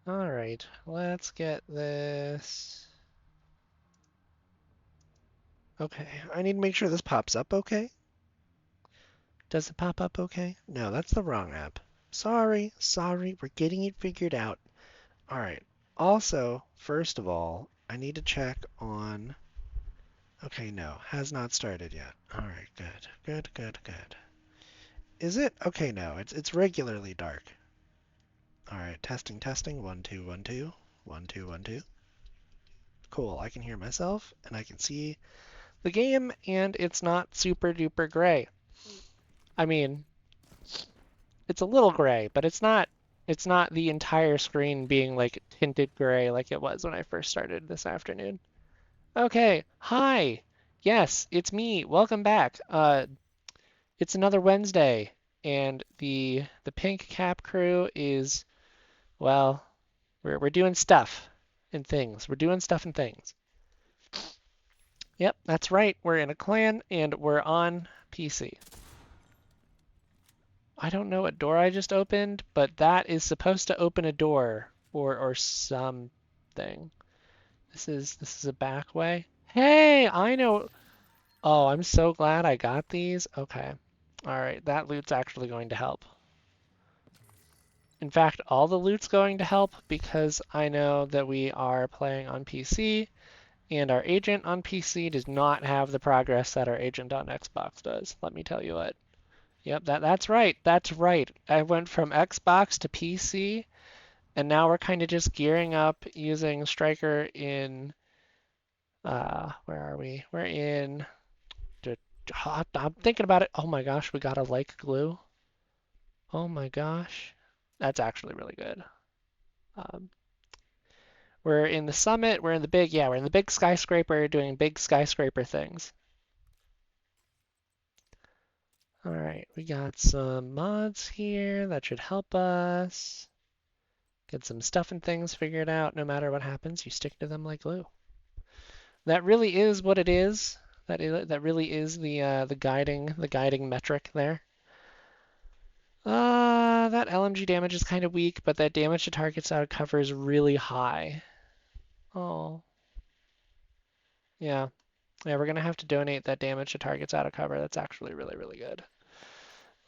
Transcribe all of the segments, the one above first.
All right, let's get this. Okay, I need to make sure this pops up okay. Does it pop up okay? No, that's the wrong app. Sorry, we're getting it figured out. All right. Also, first of all, I need to check on. Okay, no, has not started yet. All right, good. Is it? Okay, no, it's regularly dark. All right, testing. 1 2 1 2 1 2 1 2. Cool. I can hear myself and I can see the game, and it's not super duper gray. I mean, it's a little gray, but it's not the entire screen being like tinted gray like it was when I first started this afternoon. Okay, hi. Yes, it's me. Welcome back. It's another Wednesday, and the Pink Cap crew is, well, we're doing stuff and things. We're doing stuff and things. Yep, that's right. We're in a clan and we're on PC. I don't know what door I just opened, but that is supposed to open a door or something. This is a back way. Hey, I know. Oh, I'm so glad I got these. Okay. All right, that loot's actually going to help. In fact, all the loot's going to help because I know that we are playing on PC and our agent on PC does not have the progress that our agent on Xbox does. Let me tell you what. Yep, that's right. That's right. I went from Xbox to PC, and now we're kind of just gearing up using Striker in where are we? We're in I'm thinking about it. Oh my gosh, we got a like glue. Oh my gosh. That's actually really good. Um, we're in the summit, we're in the big skyscraper doing big skyscraper things. All right, we got some mods here that should help us. Get some stuff and things figured out. No matter what happens, you stick to them like glue. That really is what it is. That really is the guiding metric there. That LMG damage is kind of weak, but that damage to targets out of cover is really high. Oh, yeah. Yeah, we're gonna have to donate that damage to targets out of cover. That's actually really good.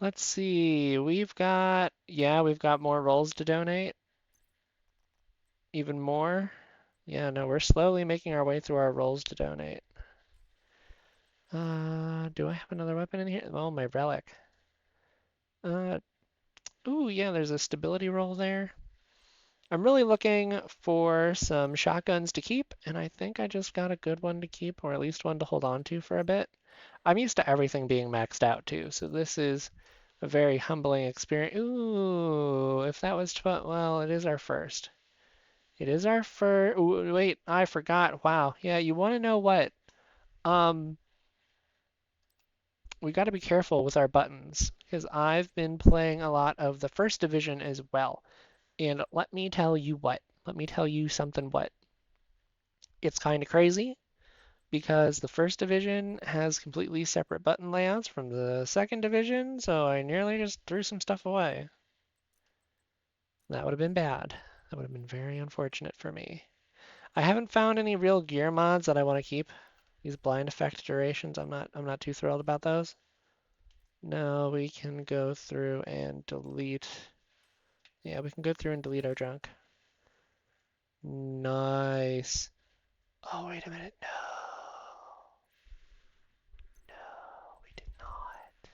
Let's see. We've got more rolls to donate. Even more. Yeah, no, we're slowly making our way through our rolls to donate. Do I have another weapon in here? Oh, my relic. Uh, ooh, yeah, there's a stability roll there. I'm really looking for some shotguns to keep, and I think I just got a good one to keep, or at least one to hold on to for a bit. I'm used to everything being maxed out too, so this is a very humbling experience. Ooh, if that was 12, well, it is our first. It is our first. Ooh, wait, I forgot. Wow. Yeah, you want to know what? Um, we got to be careful with our buttons because I've been playing a lot of the first division as well. And let me tell you what. Let me tell you something what. It's kind of crazy because the first division has completely separate button layouts from the second division, so I nearly just threw some stuff away. That would have been bad. That would have been very unfortunate for me. I haven't found any real gear mods that I want to keep. These blind effect durations, I'm not too thrilled about those. No, we can go through and delete. Yeah, we can go through and delete our junk. Nice. Oh, wait a minute. No, we did not.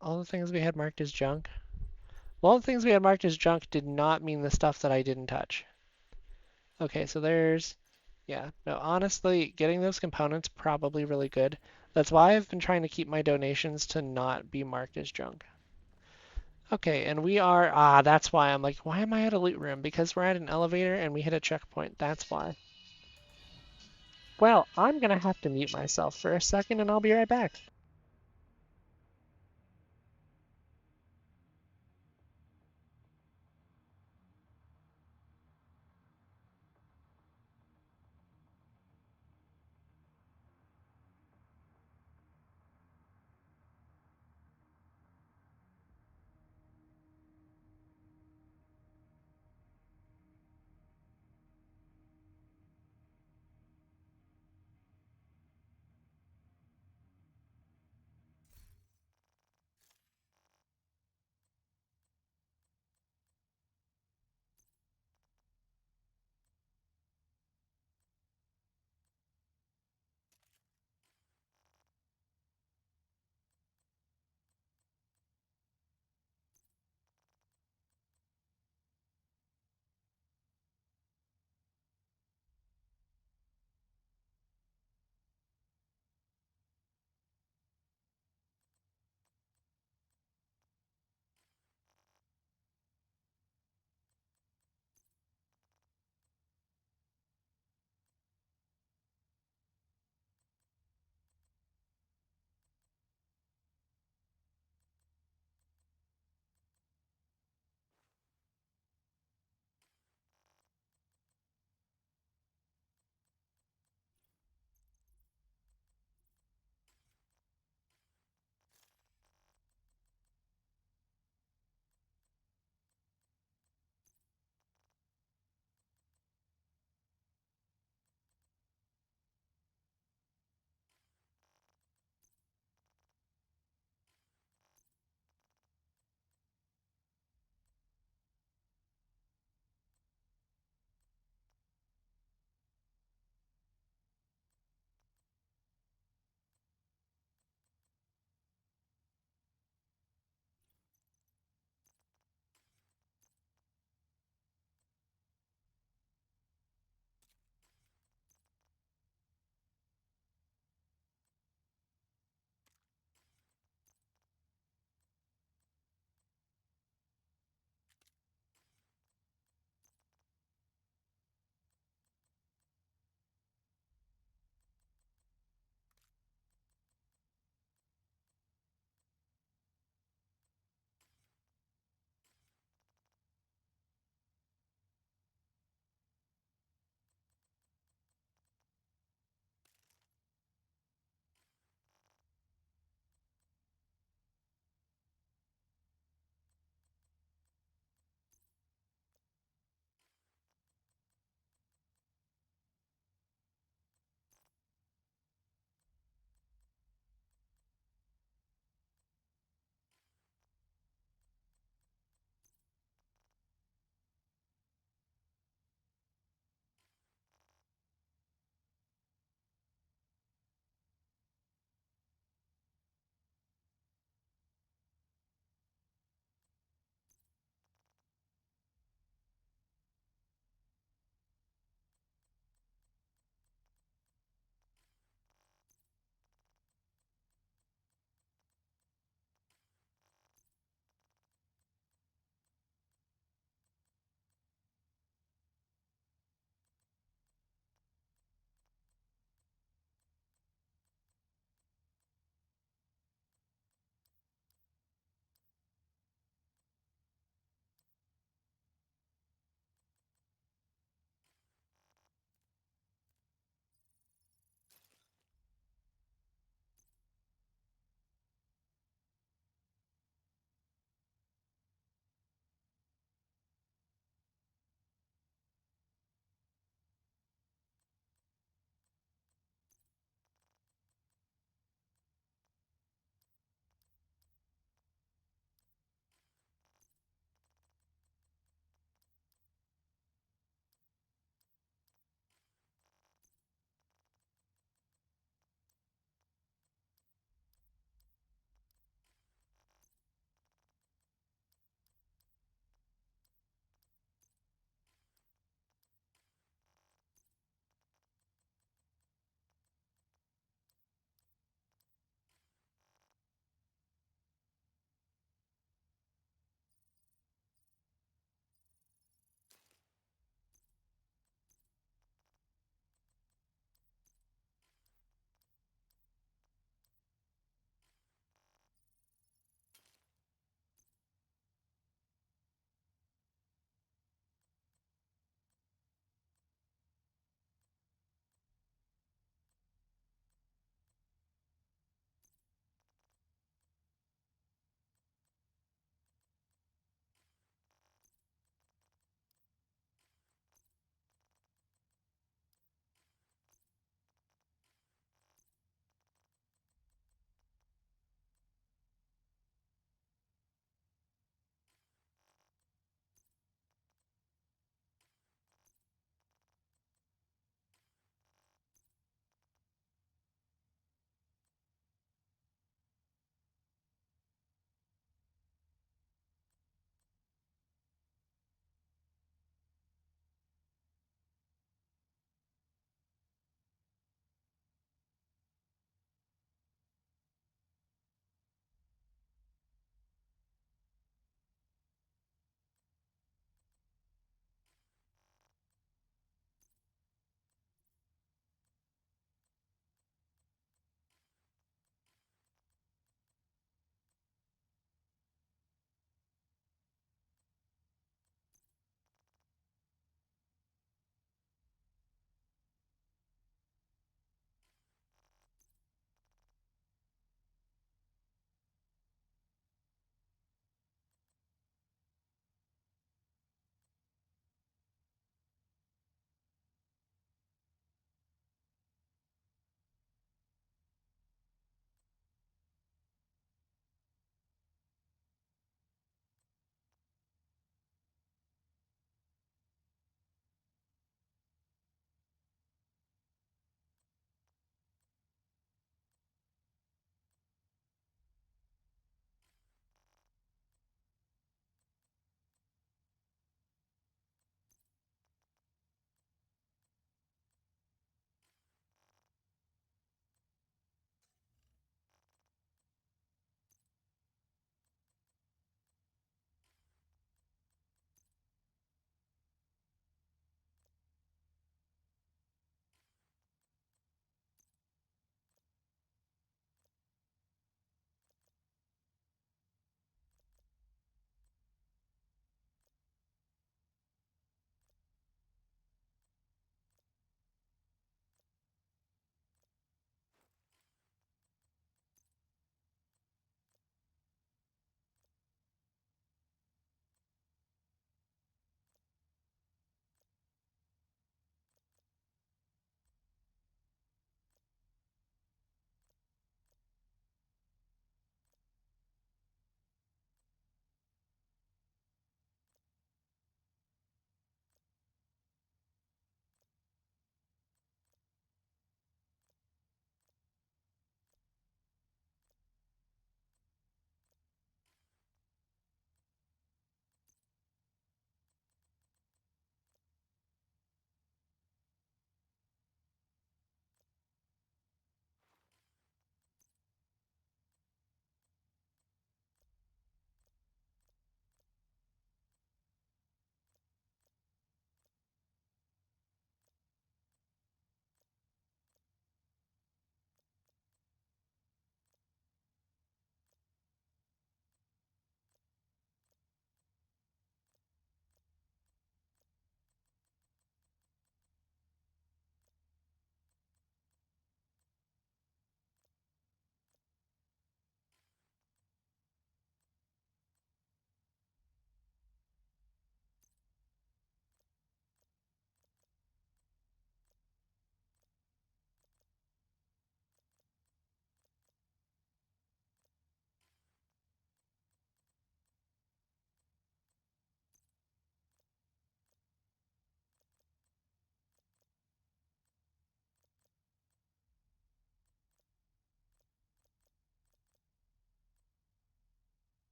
All the things we had marked as junk. Well, all the things we had marked as junk did not mean the stuff that I didn't touch. Okay, so yeah, no, honestly, getting those components probably really good. That's why I've been trying to keep my donations to not be marked as junk. Okay, and that's why I'm like, why am I at a loot room? Because we're at an elevator and we hit a checkpoint. That's why. Well, I'm gonna have to mute myself for a second and I'll be right back.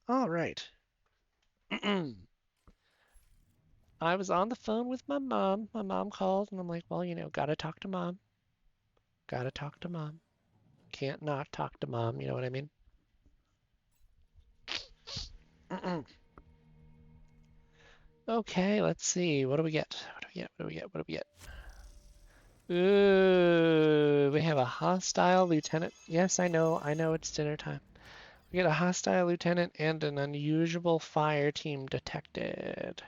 All right. I was on the phone with my mom. My mom called, and I'm like, well, gotta talk to mom. Gotta talk to mom. Can't not talk to mom, you know what I mean? Okay, let's see. What do we get? What do we get? What do we get? What do we get? Ooh, we have a hostile lieutenant. Yes, I know it's dinner time. We get a hostile lieutenant and an unusual fire team detected.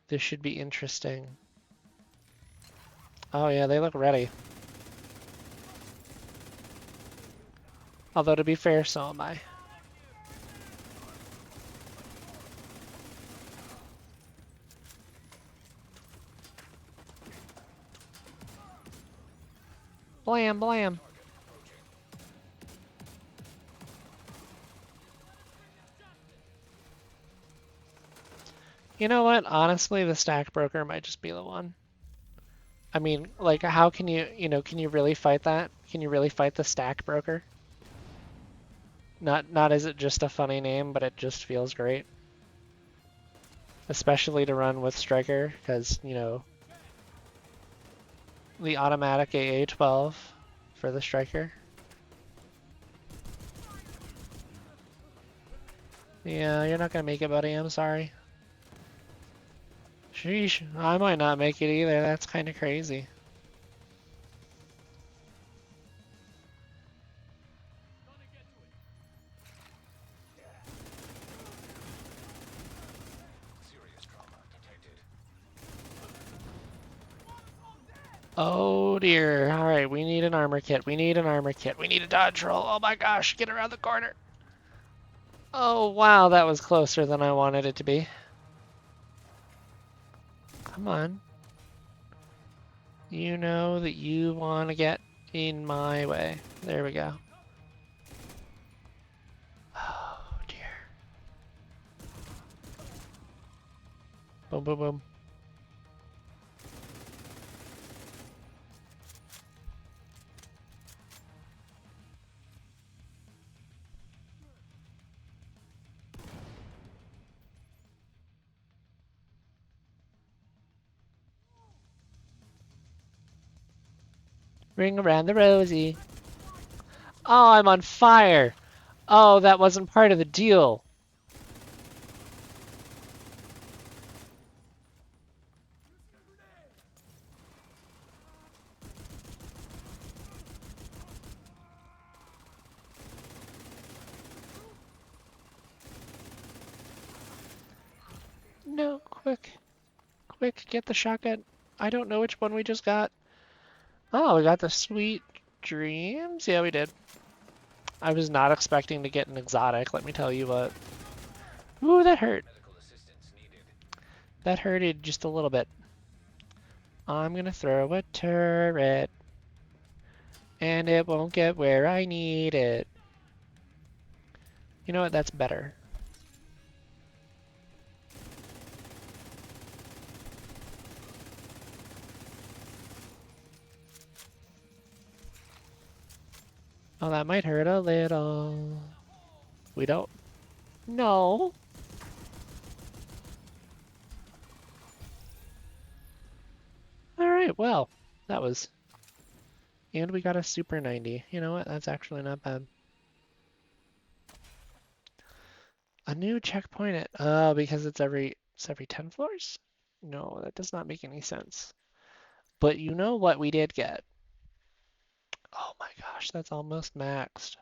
This should be interesting. Oh yeah, they look ready. Although to be fair, so am I. Blam, blam. You know what? Honestly, the stack broker might just be the one. I mean, like, how can can you really fight that? Can you really fight the stack broker? Not is it just a funny name, but it just feels great. Especially to run with Striker, because, the automatic AA-12 for the Striker. Yeah, you're not gonna make it, buddy. I'm sorry. Sheesh, I might not make it either. That's kind of crazy. Oh dear. All right, we need an armor kit. We need an armor kit. We need a dodge roll. Oh my gosh, get around the corner. Oh wow, that was closer than I wanted it to be. Come on. You know that you want to get in my way. There we go. Oh dear. Boom, boom, boom. Ring around the rosy. Oh, I'm on fire. Oh, that wasn't part of the deal. No, quick. Quick, get the shotgun. I don't know which one we just got. Oh, we got the sweet dreams? Yeah, we did. I was not expecting to get an exotic, let me tell you what. Ooh, that hurt. That hurted just a little bit. I'm gonna throw a turret, and it won't get where I need it. You know what? That's better. Oh, that might hurt a little. We don't. No. Alright, well, that was. And we got a Super 90. You know what? That's actually not bad. A new checkpoint at. Oh, because it's every 10 floors? No, that does not make any sense. But you know what we did get? Oh my gosh, that's almost maxed.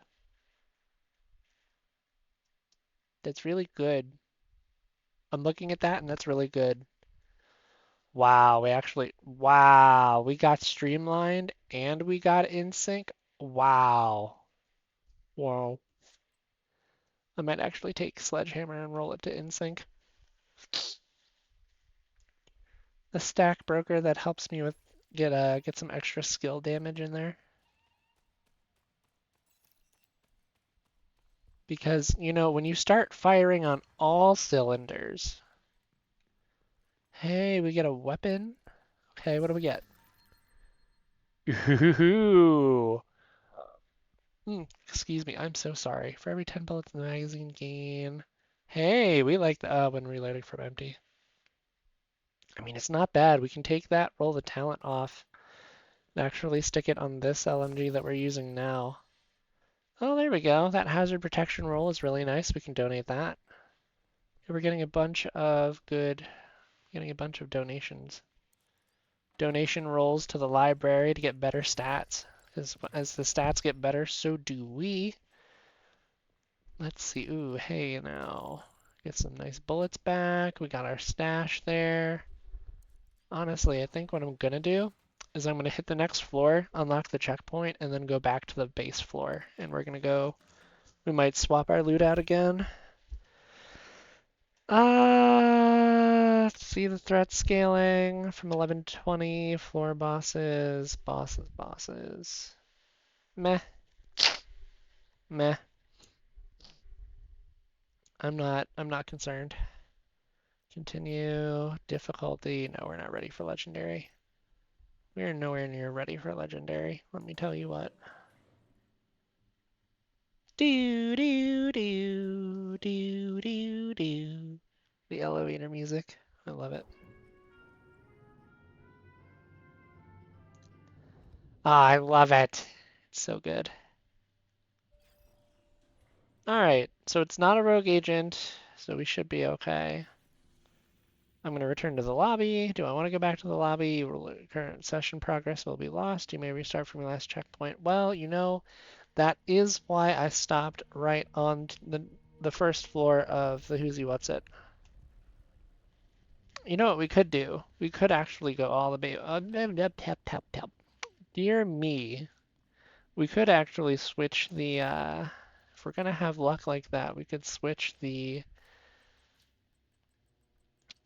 That's really good. I'm looking at that and that's really good. Wow, wow, we got streamlined and we got in sync. Wow. Whoa. I might actually take Sledgehammer and roll it to in sync. The stack broker that helps me with get some extra skill damage in there. Because, when you start firing on all cylinders. Hey, we get a weapon. Okay, what do we get? Ooh. Excuse me, I'm so sorry. For every 10 bullets in the magazine, gain Hey, we like the when reloading from empty. I mean, it's not bad. We can take that, roll the talent off, and actually stick it on this LMG that we're using now. Oh, there we go. That hazard protection roll is really nice. We can donate that. We're getting a bunch of getting a bunch of donations. Donation rolls to the library to get better stats. As the stats get better, so do we. Let's see. Ooh, hey now. Get some nice bullets back. We got our stash there. Honestly, I think what I'm gonna do is I'm gonna hit the next floor, unlock the checkpoint, and then go back to the base floor. And we're gonna go. We might swap our loot out again. Let's see the threat scaling from 11 to 20. Floor bosses, bosses. Meh, meh. I'm not concerned. Continue. Difficulty. No, we're not ready for legendary. We're nowhere near ready for legendary. Let me tell you what. Do do do do do do. The elevator music. I love it. Ah, I love it. It's so good. All right, so it's not a rogue agent, so we should be okay. I'm going to return to the lobby. Do I want to go back to the lobby? Current session progress will be lost. You may restart from your last checkpoint. Well, that is why I stopped right on the first floor of the Who's What's It. You know what we could do? We could actually go all the way. Dear me, we could actually switch the. If we're gonna have luck like that, we could switch the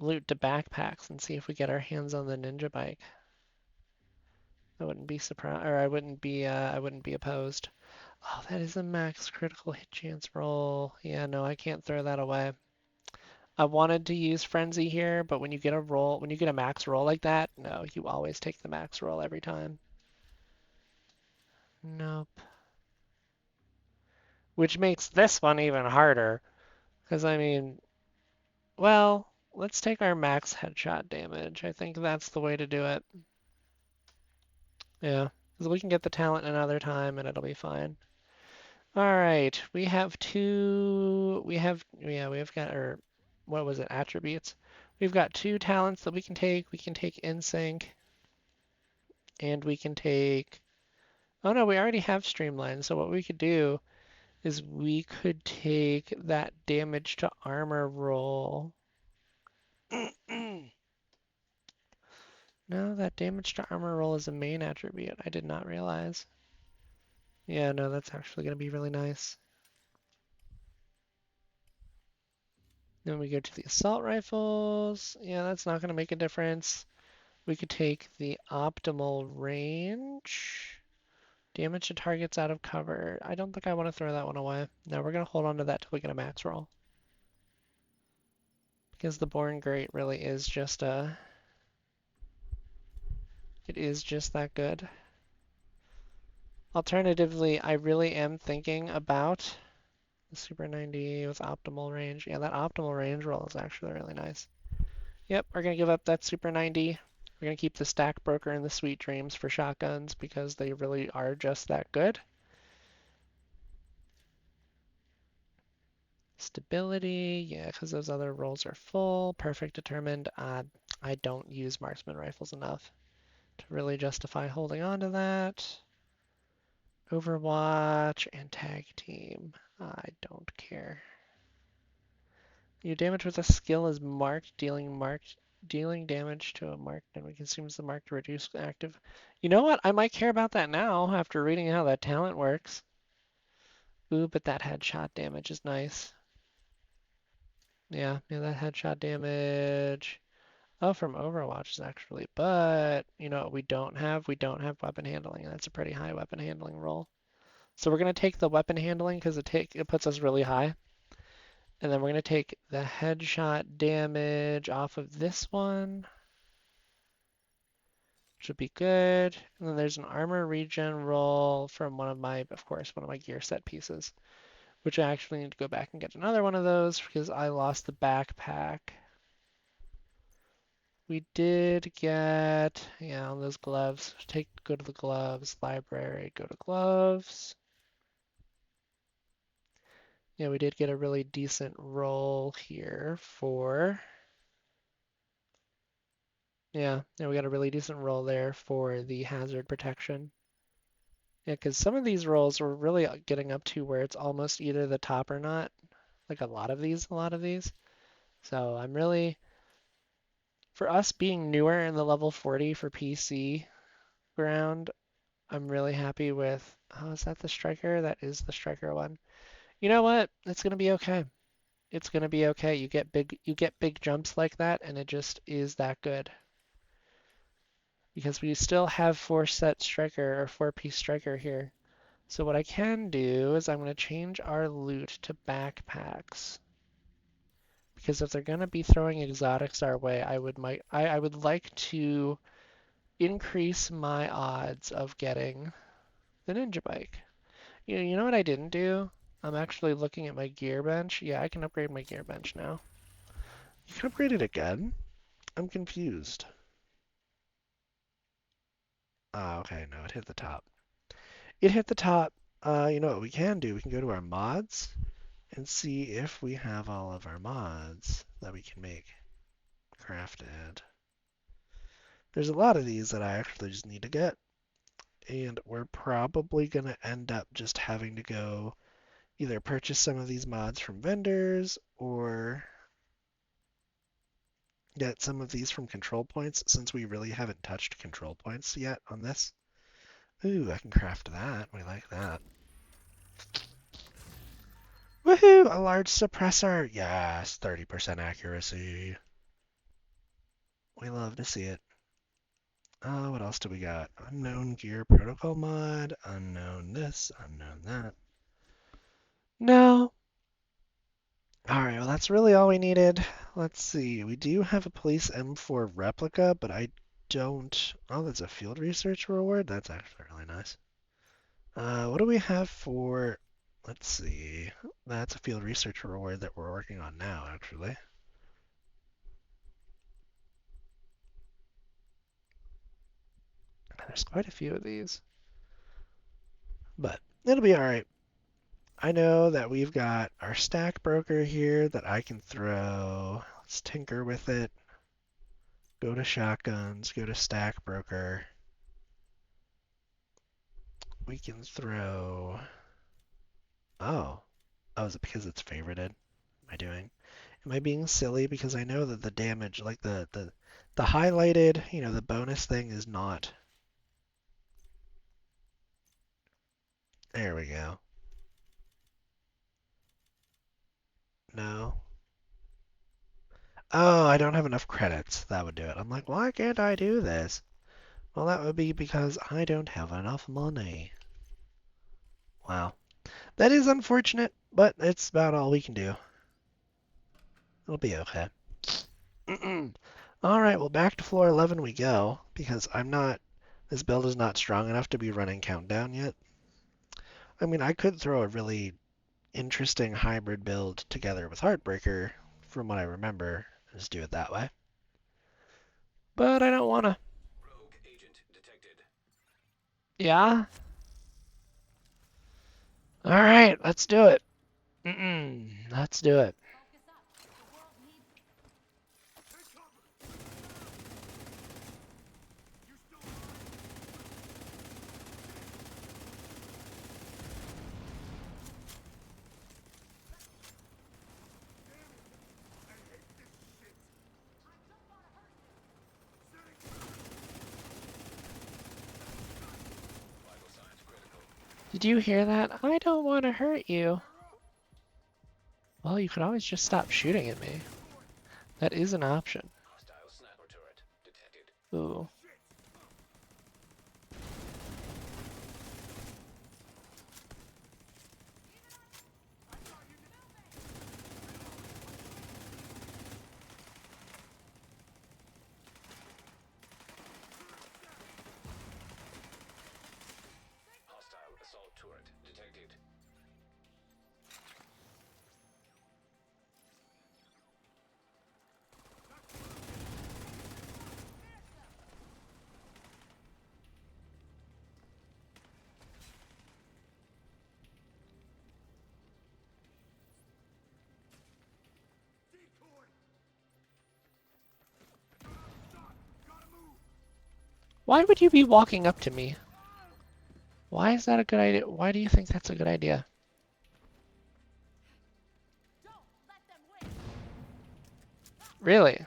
loot to backpacks and see if we get our hands on the ninja bike. I wouldn't be surprised, or I wouldn't be opposed. Oh, that is a max critical hit chance roll. Yeah, no, I can't throw that away. I wanted to use Frenzy here, but when you get a max roll like that, no, you always take the max roll every time. Nope. Which makes this one even harder, because I mean, well, let's take our max headshot damage. I think that's the way to do it. Yeah, because we can get the talent another time and it'll be fine. All right, we've got, or what was it, attributes? We've got two talents that we can take. We can take InSync, and we can take, oh no, we already have Streamline, so what we could do is we could take that damage to armor roll. No, that damage to armor roll is a main attribute. I did not realize. Yeah, no, that's actually going to be really nice. Then we go to the assault rifles. Yeah, that's not going to make a difference. We could take the optimal range. Damage to targets out of cover. I don't think I want to throw that one away. No, we're going to hold on to that till we get a max roll. Because the Born Great really is just it is just that good. Alternatively, I really am thinking about the Super 90 with optimal range. Yeah, that optimal range roll is actually really nice. Yep, we're going to give up that Super 90. We're going to keep the Stack Broker and the Sweet Dreams for shotguns because they really are just that good. Stability, yeah, because those other rolls are full. Perfect Determined. I don't use marksman rifles enough to really justify holding on to that. Overwatch and Tag Team. I don't care. Your damage with a skill is dealing damage to a marked enemy consumes the mark to reduce active. You know what? I might care about that now after reading how that talent works. Ooh, but that headshot damage is nice. Yeah, that headshot damage. Oh, from Overwatch is actually, but you know what we don't have? We don't have weapon handling, and that's a pretty high weapon handling roll. So we're gonna take the weapon handling because it puts us really high. And then we're going to take the headshot damage off of this one. Should be good. And then there's an armor regen roll from of course, one of my gear set pieces. which I actually need to go back and get another one of those because I lost the backpack. We did get, yeah, those gloves. Go to the gloves, library, go to gloves. Yeah, we did get a really decent roll here for, yeah, we got a really decent roll there for the hazard protection. Yeah, because some of these rolls were really getting up to where it's almost either the top or not. Like a lot of these. So I'm really, for us being newer in the level 40 for PC ground, I'm really happy with, oh, is that the striker? That is the striker one. You know what? It's gonna be okay. It's gonna be okay. You get big jumps like that, and it just is that good. Because we still have 4-set striker or 4-piece striker here. So what I can do is I'm gonna change our loot to backpacks. Because if they're gonna be throwing exotics our way, I would like to increase my odds of getting the ninja bike. You know what I didn't do? I'm actually looking at my gear bench. Yeah, I can upgrade my gear bench now. You can upgrade it again? I'm confused. Ah, okay, no, it hit the top. It hit the top. You know what we can do? We can go to our mods and see if we have all of our mods that we can make crafted. There's a lot of these that I actually just need to get, and we're probably going to end up just having to go either purchase some of these mods from vendors or get some of these from control points since we really haven't touched control points yet on this. Ooh, I can craft that. We like that. Woohoo! A large suppressor! Yes, 30% accuracy. We love to see it. What else do we got? Unknown gear protocol mod, unknown this, unknown that. No. Alright, well that's really all we needed. Let's see, we do have a police M4 replica, but I don't... Oh, that's a field research reward? That's actually really nice. What do we have for... Let's see. That's a field research reward that we're working on now, actually. There's quite a few of these. But it'll be alright. I know that we've got our stack broker here that I can throw. Let's tinker with it. Go to shotguns, go to stack broker. We can throw... Oh. Oh, is it because it's favorited? Am I being silly? Because I know that the damage, like the highlighted, the bonus thing is not. There we go. No. Oh, I don't have enough credits. That would do it. I'm like, why can't I do this? Well, that would be because I don't have enough money. Wow. That is unfortunate, but it's about all we can do. It'll be okay. All right, well, back to floor 11 we go, because this build is not strong enough to be running Countdown yet. I mean, I could throw a really interesting hybrid build together with Heartbreaker, from what I remember, and just do it that way. But I don't want to. Rogue agent detected. Yeah? All right, let's do it. Let's do it. Vital signs critical. Did you hear that? I don't want to hurt you. Well, you could always just stop shooting at me. That is an option. Hostile sniper turret detected. Ooh. Hostile assault turret detected. Why would you be walking up to me? Why is that a good idea? Why do you think that's a good idea? Really?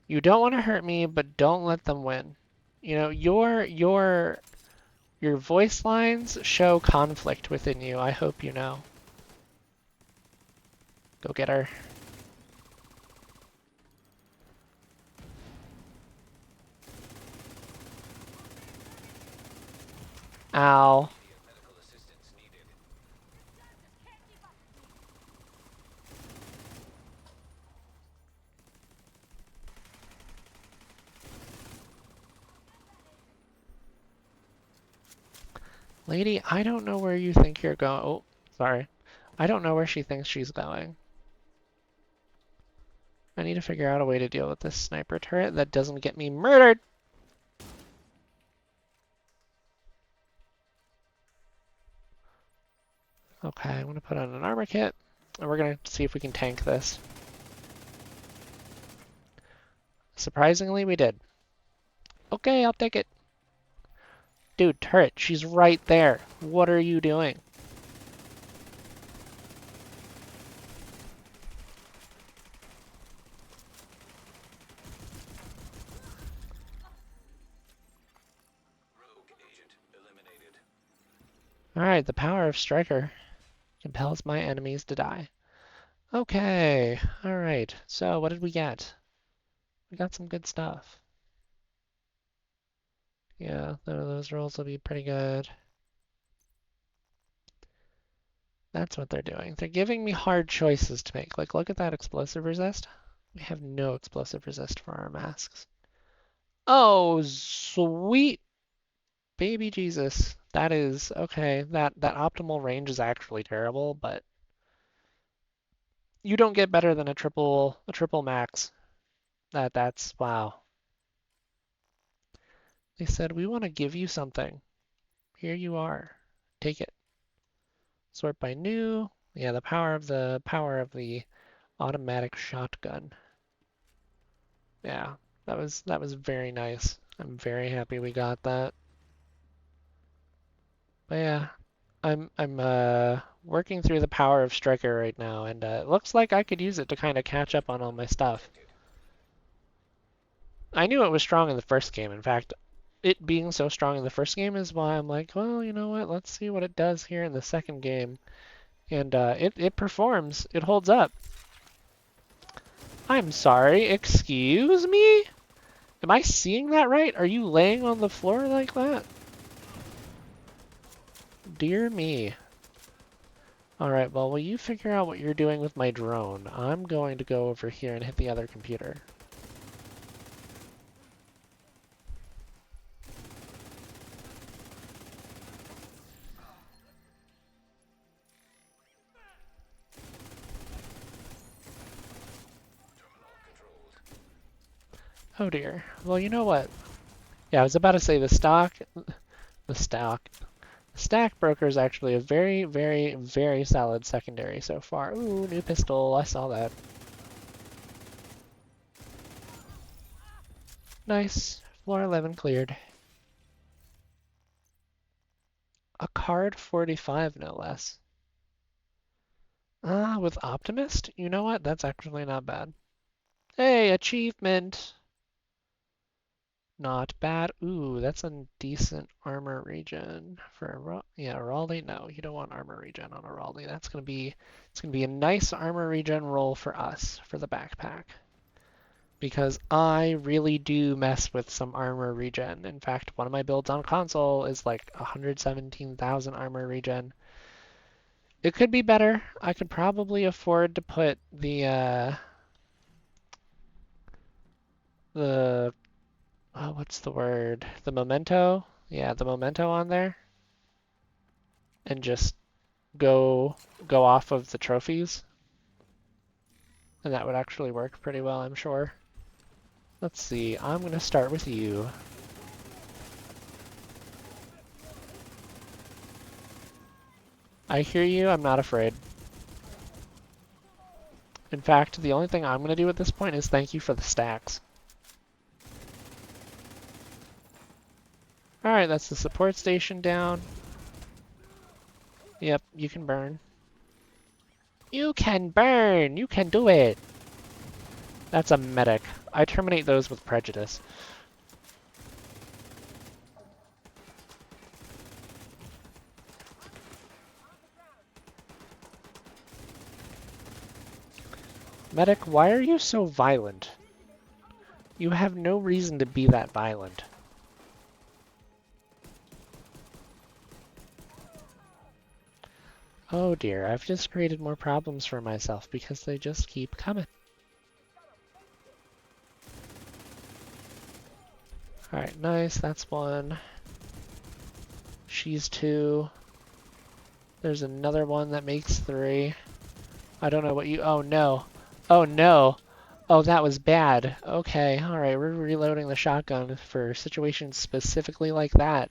You don't want to hurt me, but don't let them win. You know, your voice lines show conflict within you. I hope you know. Go get her. Ow. Medical assistance needed. Lady, I don't know where you think you're going. Oh, sorry. I don't know where she thinks she's going. I need to figure out a way to deal with this sniper turret that doesn't get me murdered. Okay, I'm gonna put on an armor kit, and we're gonna see if we can tank this. Surprisingly, we did. Okay, I'll take it. Dude, turret, she's right there. What are you doing? Rogue agent eliminated. Alright, the power of Striker compels my enemies to die. Okay, alright. So, what did we get? We got some good stuff. Yeah, those rolls will be pretty good. That's what they're doing. They're giving me hard choices to make. Like, look at that explosive resist. We have no explosive resist for our masks. Oh, sweet baby Jesus. That is, okay, that optimal range is actually terrible, but you don't get better than a triple max. That's wow. They said, we want to give you something. Here you are. Take it. Sort by new. Yeah, the power of the automatic shotgun. Yeah, that was very nice. I'm very happy we got that. But yeah, I'm working through the power of Striker right now, and it looks like I could use it to kind of catch up on all my stuff. I knew it was strong in the first game. In fact, it being so strong in the first game is why I'm like, well, you know what? Let's see what it does here in the second game. And it performs. It holds up. I'm sorry. Excuse me? Am I seeing that right? Are you laying on the floor like that? Dear me. Alright, well, will you figure out what you're doing with my drone? I'm going to go over here and hit the other computer. Oh dear. Well, you know what? Yeah, I was about to say the stack broker is actually a very, very, very solid secondary so far. Ooh, new pistol. I saw that. Nice. Floor 11 cleared. A card 45, no less. Ah, with Optimist? You know what? That's actually not bad. Hey, achievement! Not bad. Ooh, that's a decent armor regen for a yeah, Raleigh. No, you don't want armor regen on a Raleigh. It's gonna be a nice armor regen roll for us for the backpack. Because I really do mess with some armor regen. In fact, one of my builds on console is like 117,000 armor regen. It could be better. I could probably afford to put the oh, what's the word? The memento? Yeah, the memento on there and just go off of the trophies. And that would actually work pretty well, I'm sure. Let's see. I'm going to start with you. I hear you. I'm not afraid. In fact, the only thing I'm going to do at this point is thank you for the stacks. Alright, that's the support station down. Yep, you can burn. You can burn! You can do it! That's a medic. I terminate those with prejudice. Medic, why are you so violent? You have no reason to be that violent. Oh dear, I've just created more problems for myself because they just keep coming. Alright, nice, that's one. She's two. There's another one that makes three. I don't know what you... Oh no. Oh no. Oh, that was bad. Okay, alright, we're reloading the shotgun for situations specifically like that.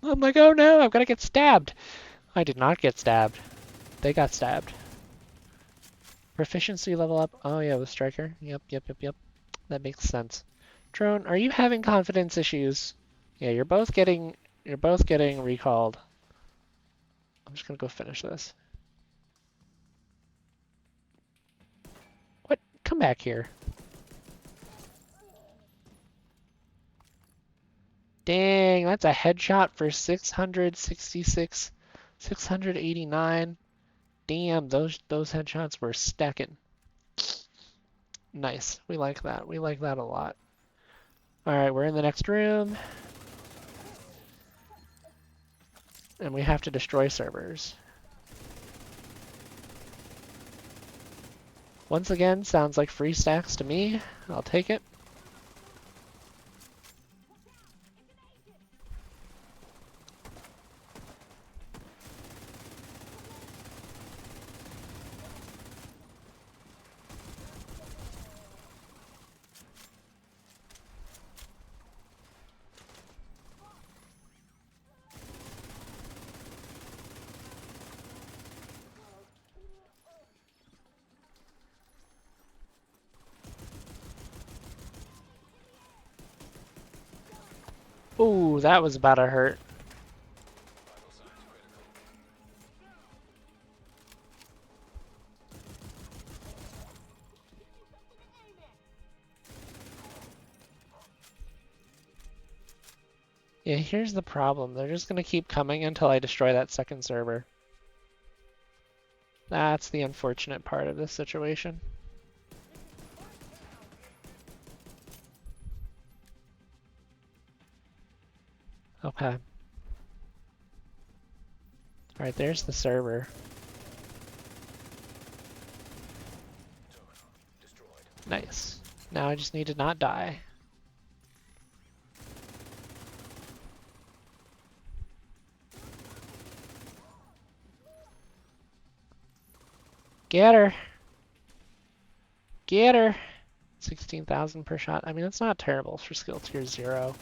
I'm like, oh no, I'm gonna get stabbed. I did not get stabbed. They got stabbed. Proficiency level up. Oh yeah, with Striker. Yep. That makes sense. Drone, are you having confidence issues? Yeah, you're both getting recalled. I'm just gonna go finish this. What? Come back here. Dang, that's a headshot for 666, 689. Damn, those headshots were stacking. Nice. We like that. We like that a lot. Alright, we're in the next room. And we have to destroy servers. Once again, sounds like free stacks to me. I'll take it. Ooh, that was about to hurt. Vital signs critical. Yeah, here's the problem. They're just gonna keep coming until I destroy that second server. That's the unfortunate part of this situation. Okay. Alright, there's the server. Terminal destroyed. Nice. Now I just need to not die. Get her! Get her! 16,000 per shot. I mean, that's not terrible for skill tier 0.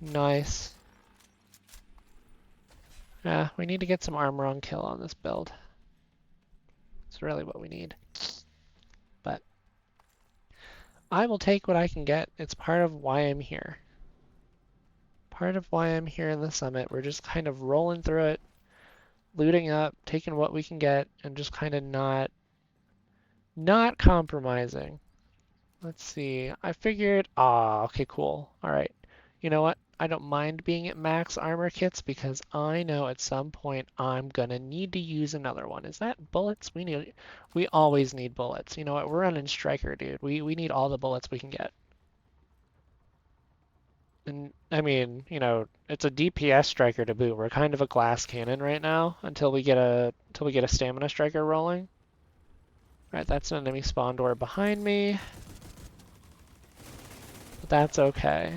Nice. Yeah, we need to get some armor on kill on this build. It's really what we need. But I will take what I can get. It's part of why I'm here. Part of why I'm here in the summit. We're just kind of rolling through it, looting up, taking what we can get, and just kind of not compromising. Let's see. I figured, okay, cool. All right. You know what? I don't mind being at max armor kits because I know at some point I'm gonna need to use another one. Is that bullets? We always need bullets. You know what? We're running Striker, dude. We need all the bullets we can get. And I mean, you know, it's a DPS Striker to boot. We're kind of a glass cannon right now until we get a stamina Striker rolling. All right, that's an enemy spawn door behind me. But that's okay.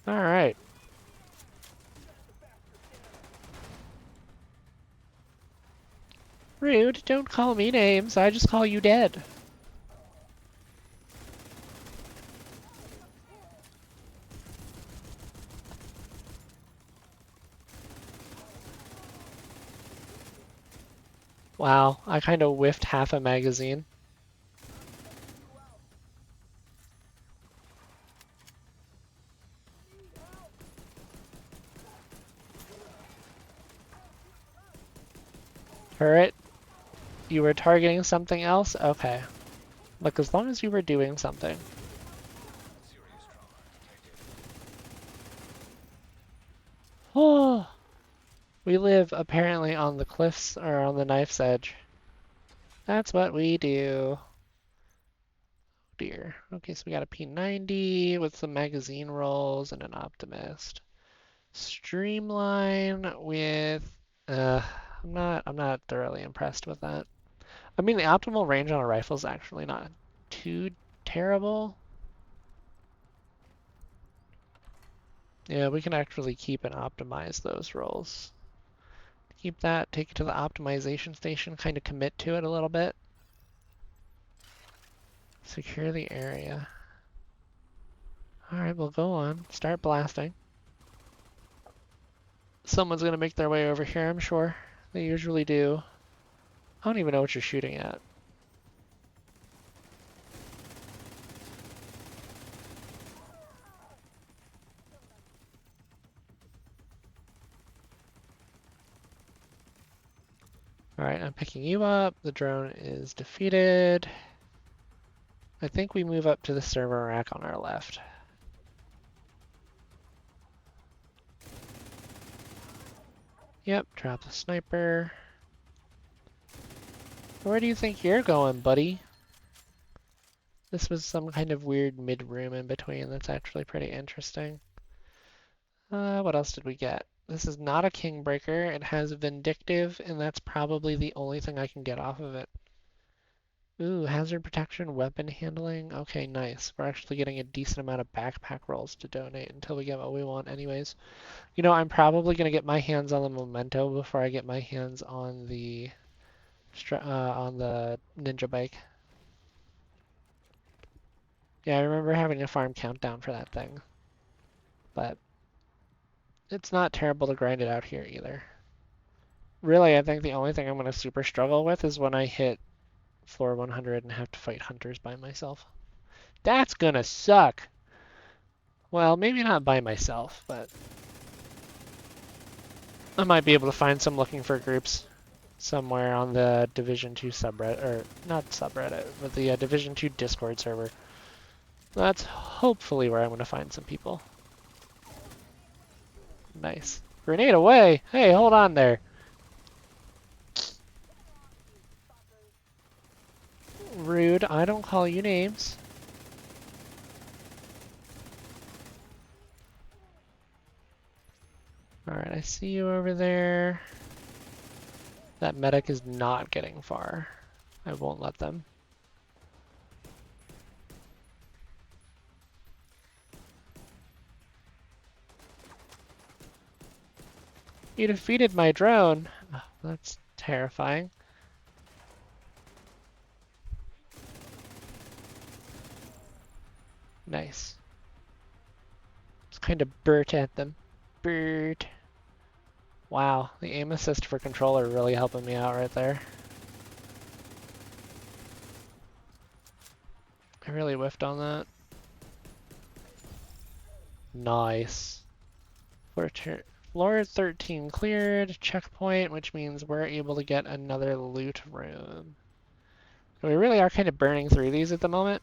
All right. Rude, don't call me names. I just call you dead. Wow, I kind of whiffed half a magazine. Turret, you were targeting something else? Okay. Look, as long as you were doing something. Serious trauma detected. Oh, we live apparently on the cliffs or on the knife's edge. That's what we do. Dear. Okay, so we got a P90 with some magazine rolls and an optimist. Streamline with uh I'm not thoroughly impressed with that. I mean the optimal range on a rifle is actually not too terrible. Yeah, we can actually keep and optimize those rolls. Keep that, take it to the optimization station, kind of commit to it a little bit. Secure the area. Alright, we'll go on. Start blasting. Someone's gonna make their way over here, I'm sure. They usually do. I don't even know what you're shooting at. Alright, I'm picking you up. The drone is defeated. I think we move up to the server rack on our left. Yep, drop the sniper. Where do you think you're going, buddy? This was some kind of weird mid-room in between that's actually pretty interesting. What else did we get? This is not a Kingbreaker. It has Vindictive, and that's probably the only thing I can get off of it. Ooh, hazard protection, weapon handling. Okay, nice. We're actually getting a decent amount of backpack rolls to donate until we get what we want anyways. You know, I'm probably going to get my hands on the Memento before I get my hands on the Ninja Bike. Yeah, I remember having a farm countdown for that thing. But it's not terrible to grind it out here either. Really, I think the only thing I'm going to super struggle with is when I hit floor 100 and have to fight hunters by myself. That's gonna suck! Well, maybe not by myself, but I might be able to find some looking for groups somewhere on the Division 2 subreddit, or not subreddit, but the Division 2 Discord server. That's hopefully where I'm going to find some people. Nice. Grenade away! Hey, hold on there. Rude, I don't call you names. Alright, I see you over there. That medic is not getting far. I won't let them. You defeated my drone. Oh, that's terrifying. Nice. Just kind of burnt at them. Burnt. Wow, the aim assist for controller really helping me out right there. I really whiffed on that. Nice. Floor 13 cleared, checkpoint, which means we're able to get another loot room. We really are kind of burning through these at the moment.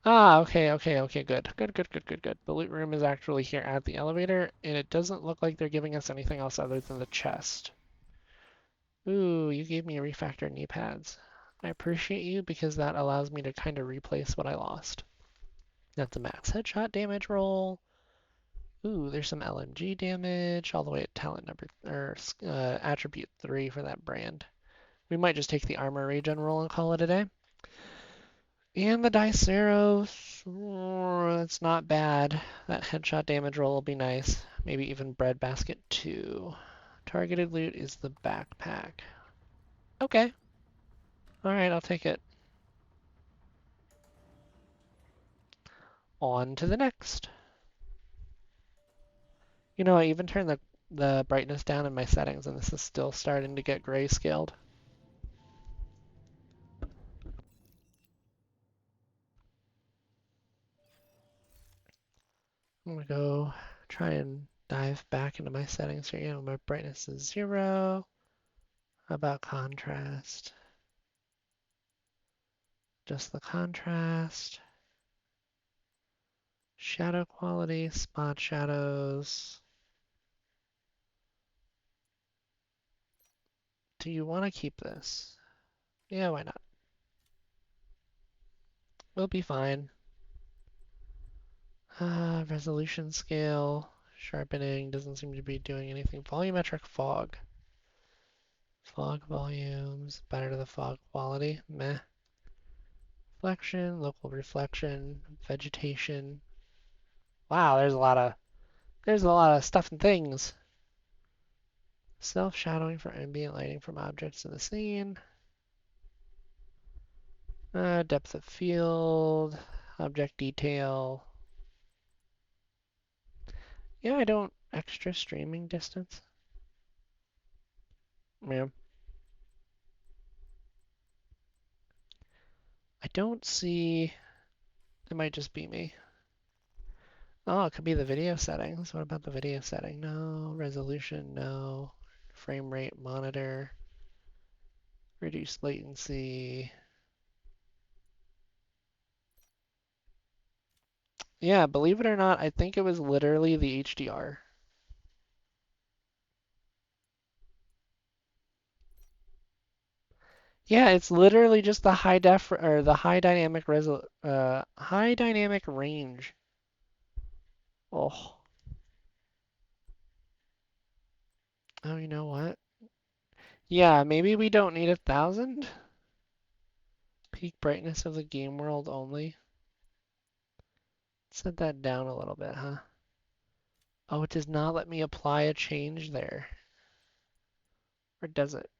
Ah, okay, good. Good. The loot room is actually here at the elevator, and it doesn't look like they're giving us anything else other than the chest. Ooh, you gave me refactor knee pads. I appreciate you because that allows me to kind of replace what I lost. That's a max headshot damage roll. Ooh, there's some LMG damage all the way at talent number, or attribute 3 for that brand. We might just take the armor regen roll and call it a day. And the Diceros, that's not bad. That headshot damage roll will be nice. Maybe even breadbasket 2. Targeted loot is the backpack. Okay. Alright, I'll take it. On to the next. You know, I even turned the the brightness down in my settings, and this is still starting to get grayscaled. I'm gonna go try and dive back into my settings here. Yeah, my brightness is 0. How about contrast? Just the contrast. Shadow quality, spot shadows. Do you want to keep this? Yeah, why not? We'll be fine. Resolution scale, sharpening doesn't seem to be doing anything. Volumetric fog. Fog volumes, better to the fog quality. Meh. Reflection, local reflection, vegetation. Wow, there's a lot of stuff and things. Self-shadowing for ambient lighting from objects in the scene. Depth of field, object detail. Yeah, I don't extra streaming distance. Yeah. I don't see. It might just be me. Oh, it could be the video settings. What about the video setting? No. Resolution, no. Frame rate monitor. Reduce latency. Yeah, believe it or not, I think it was literally the HDR. Yeah, it's literally just the high def or the high dynamic range. Oh, oh, you know what? Yeah, maybe we don't need 1,000. Peak brightness of the game world only. Set that down a little bit, huh? Oh, it does not let me apply a change there. Or does it?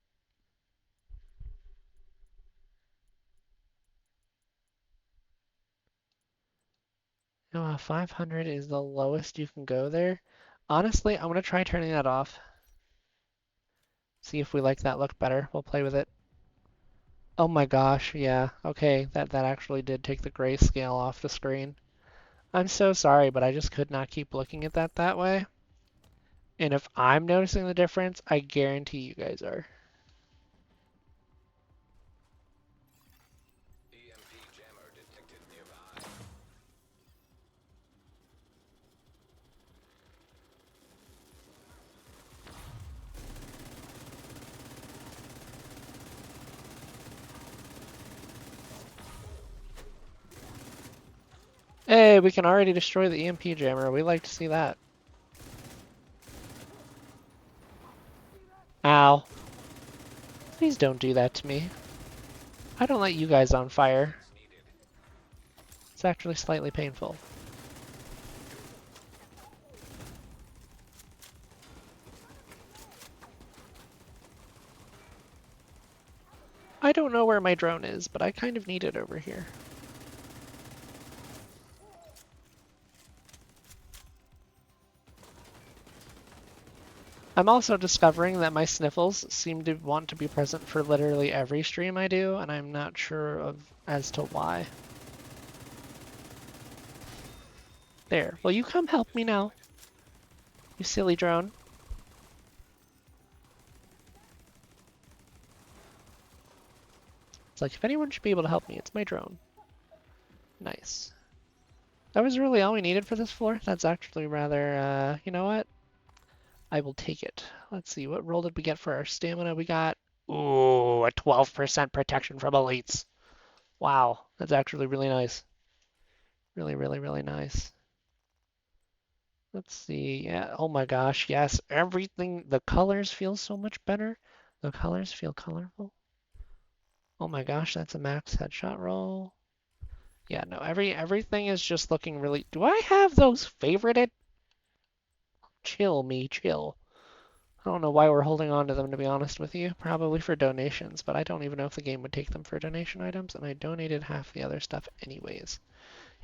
No, 500 is the lowest you can go there. Honestly, I'm gonna try turning that off. See if we like that look better. We'll play with it. Oh my gosh, yeah. Okay, that actually did take the grayscale off the screen. I'm so sorry, but I just could not keep looking at that way. And if I'm noticing the difference, I guarantee you guys are. EMP jammer detected nearby. Hey, we can already destroy the EMP jammer. We like to see that. Ow. Please don't do that to me. I don't light you guys on fire. Assistance needed. It's actually slightly painful. I don't know where my drone is, but I kind of need it over here. I'm also discovering that my sniffles seem to want to be present for literally every stream I do, and I'm not sure as to why. There. Will you come help me now? You silly drone. It's like, if anyone should be able to help me, it's my drone. Nice. That was really all we needed for this floor. That's actually rather, you know what? I will take it. Let's see, what roll did we get for our stamina? We got, ooh, a 12% protection from elites. Wow, that's actually really nice. Really, really, really nice. Let's see, yeah, oh my gosh, yes, everything, the colors feel so much better. The colors feel colorful. Oh my gosh, that's a max headshot roll. Yeah, no, everything is just looking really, do I have those favorited? Chill me, chill. I don't know why we're holding on to them, to be honest with you. Probably for donations, but I don't even know if the game would take them for donation items, and I donated half the other stuff anyways.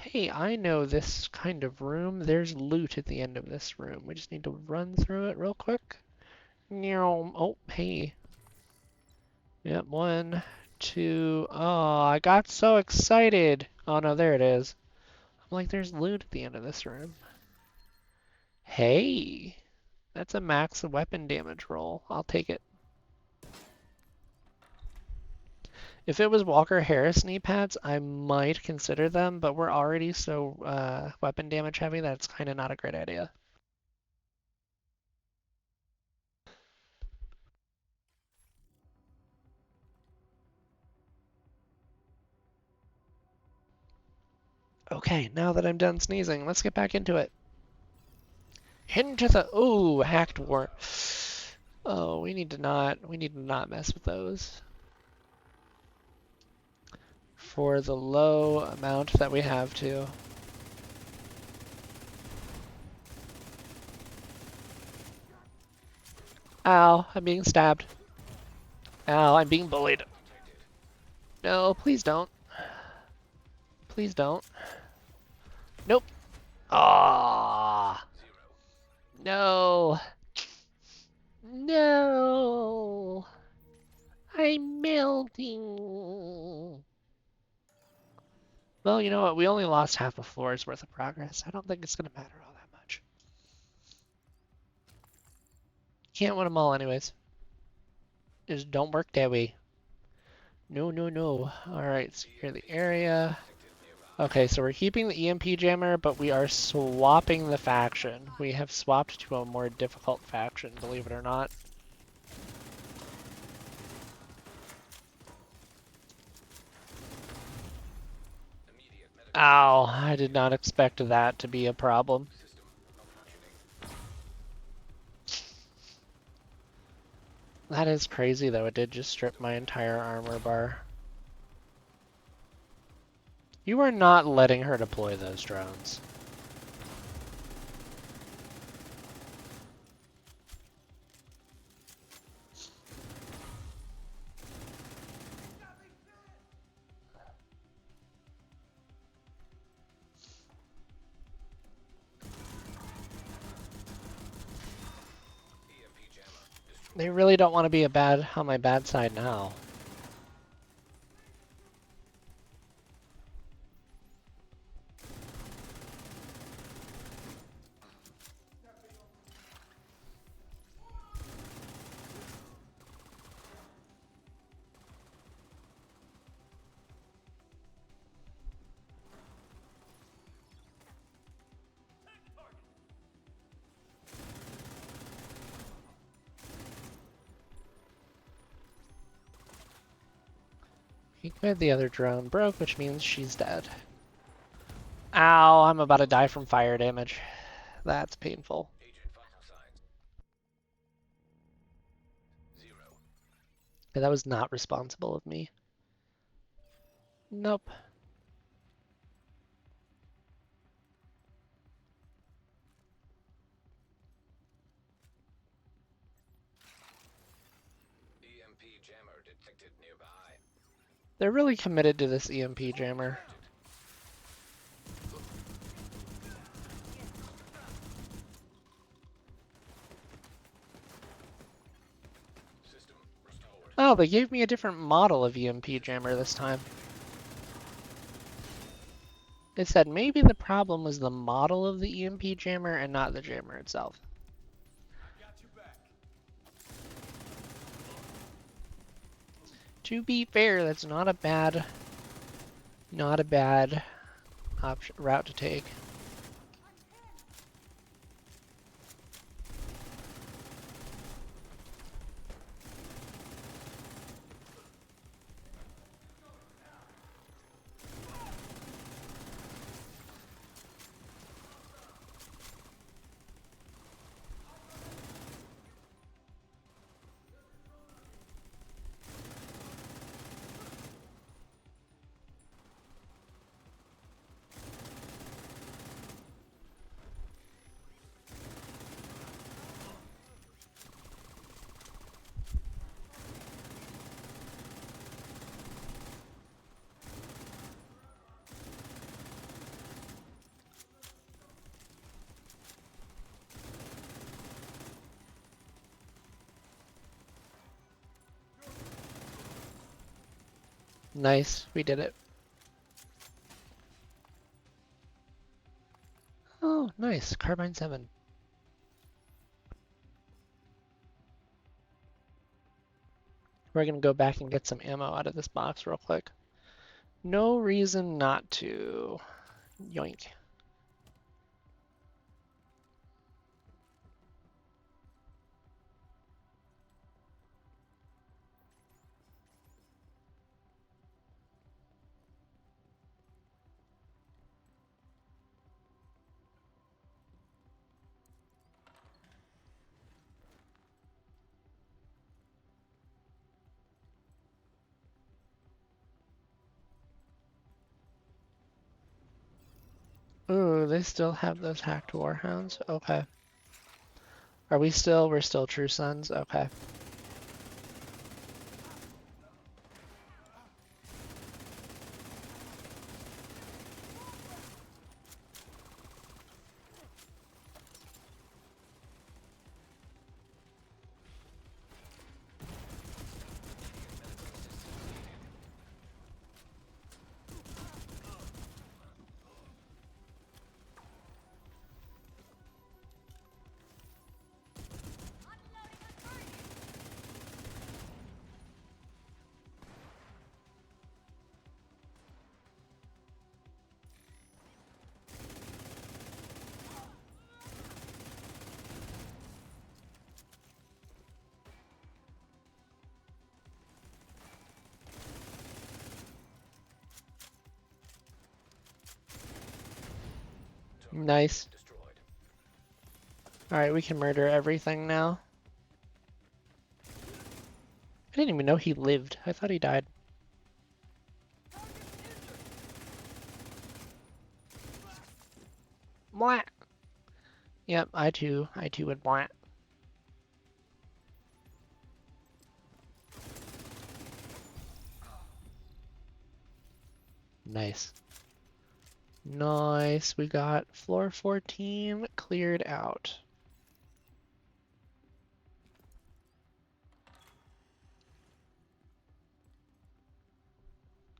Hey, I know this kind of room. There's loot at the end of this room. We just need to run through it real quick. Oh, hey. Yep, one, two. Oh, I got so excited. Oh no, there it is. I'm like, there's loot at the end of this room. Hey, that's a max weapon damage roll. I'll take it. If it was Walker Harris knee pads, I might consider them, but we're already so weapon damage heavy that it's kind of not a great idea. Okay, now that I'm done sneezing, let's get back into it. Into the ooh, hacked war. Oh, we need to not mess with those. For the low amount that we have to. Ow, I'm being stabbed. Ow, I'm being bullied. No, please don't. Please don't. Nope. Ah. No. No. I'm melting. Well, you know what? We only lost half a floor's worth of progress. I don't think it's going to matter all that much. Can't win them all anyways. Just don't work that way. No, no, no. Alright, secure the area. Okay, so we're keeping the EMP jammer, but we are swapping the faction. We have swapped to a more difficult faction, believe it or not. Ow, I did not expect that to be a problem. That is crazy though, it did just strip my entire armor bar. You are not letting her deploy those drones. They really don't want to be on my bad side now. The other drone broke, which means she's dead. Ow, I'm about to die from fire damage. That's painful. Yeah, that was not responsible of me. Nope. EMP jammer detected nearby. They're really committed to this EMP jammer. System restored. Oh, they gave me a different model of EMP jammer this time. It said maybe the problem was the model of the EMP jammer and not the jammer itself. To be fair, that's not a bad route to take. Nice, we did it. Oh, nice, Carbine 7. We're gonna go back and get some ammo out of this box real quick. No reason not to. Yoink. Ooh, they still have those hacked warhounds? Okay. Are we still? We're still True Sons? Okay. Nice. Destroyed. Alright, we can murder everything now. I didn't even know he lived. I thought he died. Blah. Yep, I too would blah. Nice. Nice, we got floor 14 cleared out.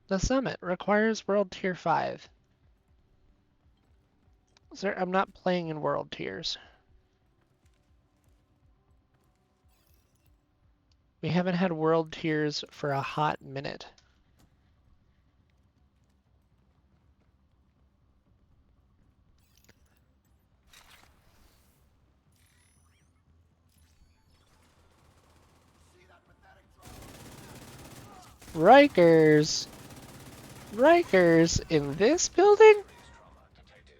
The summit requires world tier 5. Sir, I'm not playing in world tiers. We haven't had world tiers for a hot minute. Rikers! Rikers in this building? Base trauma detected.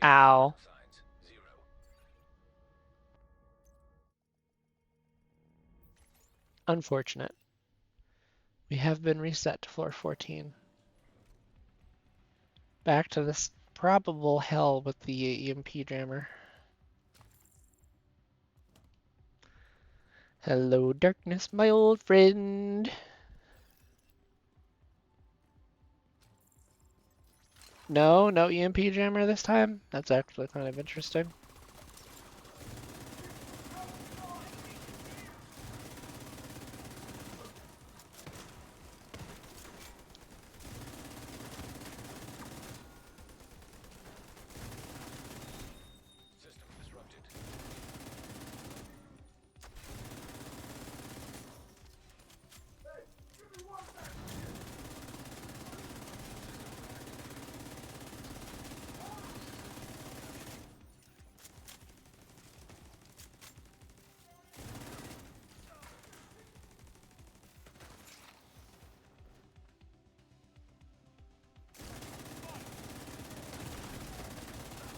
Ow. Signs 0. Unfortunate. We have been reset to floor 14. Back to this probable hell with the EMP jammer. Hello, darkness, my old friend. No, no EMP jammer this time? That's actually kind of interesting. System disrupted.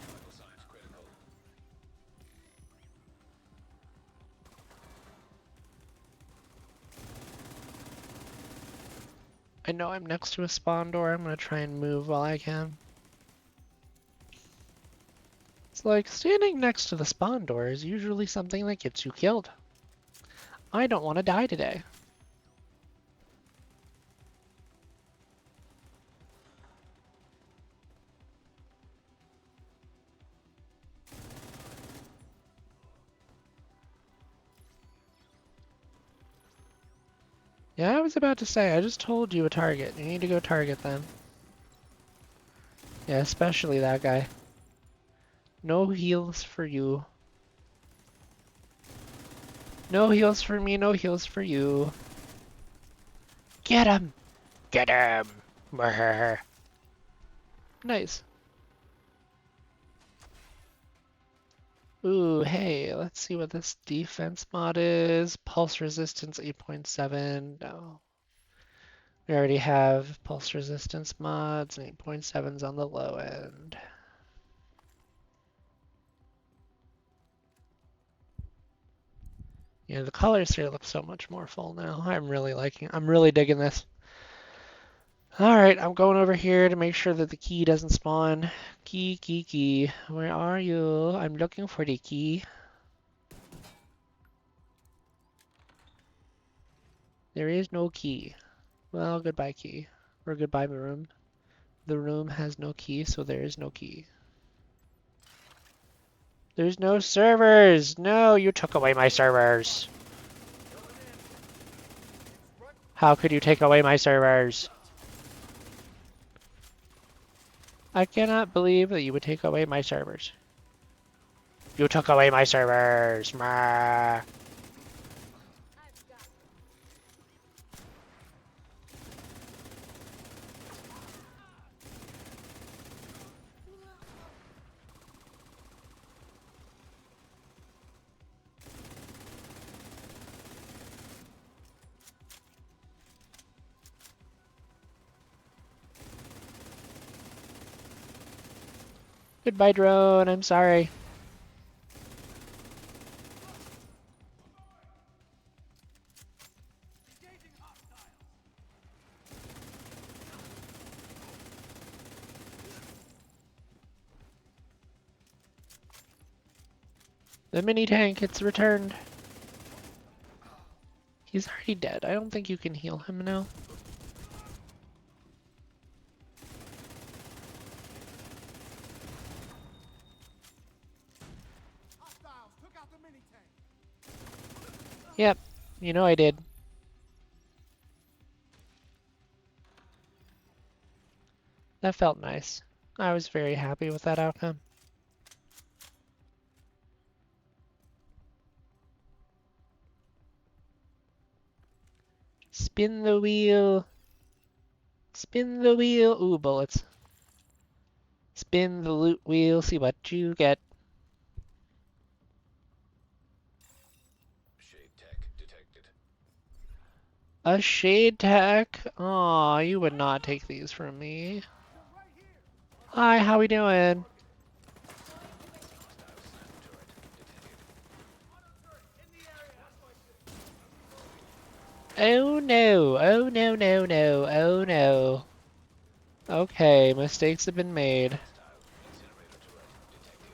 Vital signs critical. I know I'm next to a spawn door. I'm gonna try and move while I can. It's like standing next to the spawn door is usually something that gets you killed. I don't want to die today. was about to say. I just told you a target. You need to go target them. Yeah, especially that guy. No heals for you. No heals for me, no heals for you. Get him! Get him! Nice. Ooh, hey, let's see what this defense mod is. Pulse resistance 8.7. No. We already have pulse resistance mods and 8.7's on the low end. Yeah, the colors here look so much more full now. I'm really digging this. Alright, I'm going over here to make sure that the key doesn't spawn. Key. Where are you? I'm looking for the key. There is no key. Well, goodbye key. Or goodbye room. The room has no key, so there is no key. There's no servers! No, you took away my servers! How could you take away my servers? I cannot believe that you would take away my servers. You took away my servers! Mah. Goodbye, drone. I'm sorry. The mini tank, it's returned. He's already dead. I don't think you can heal him now. Yep, you know I did. That felt nice. I was very happy with that outcome. Spin the wheel. Spin the wheel. Ooh, bullets. Spin the loot wheel, see what you get. Shade tech detected. A shade tech? Aw, you would not take these from me. Hi, how we doing? Oh no, oh no, no, oh no. Okay, mistakes have been made. Incinerator turret detected.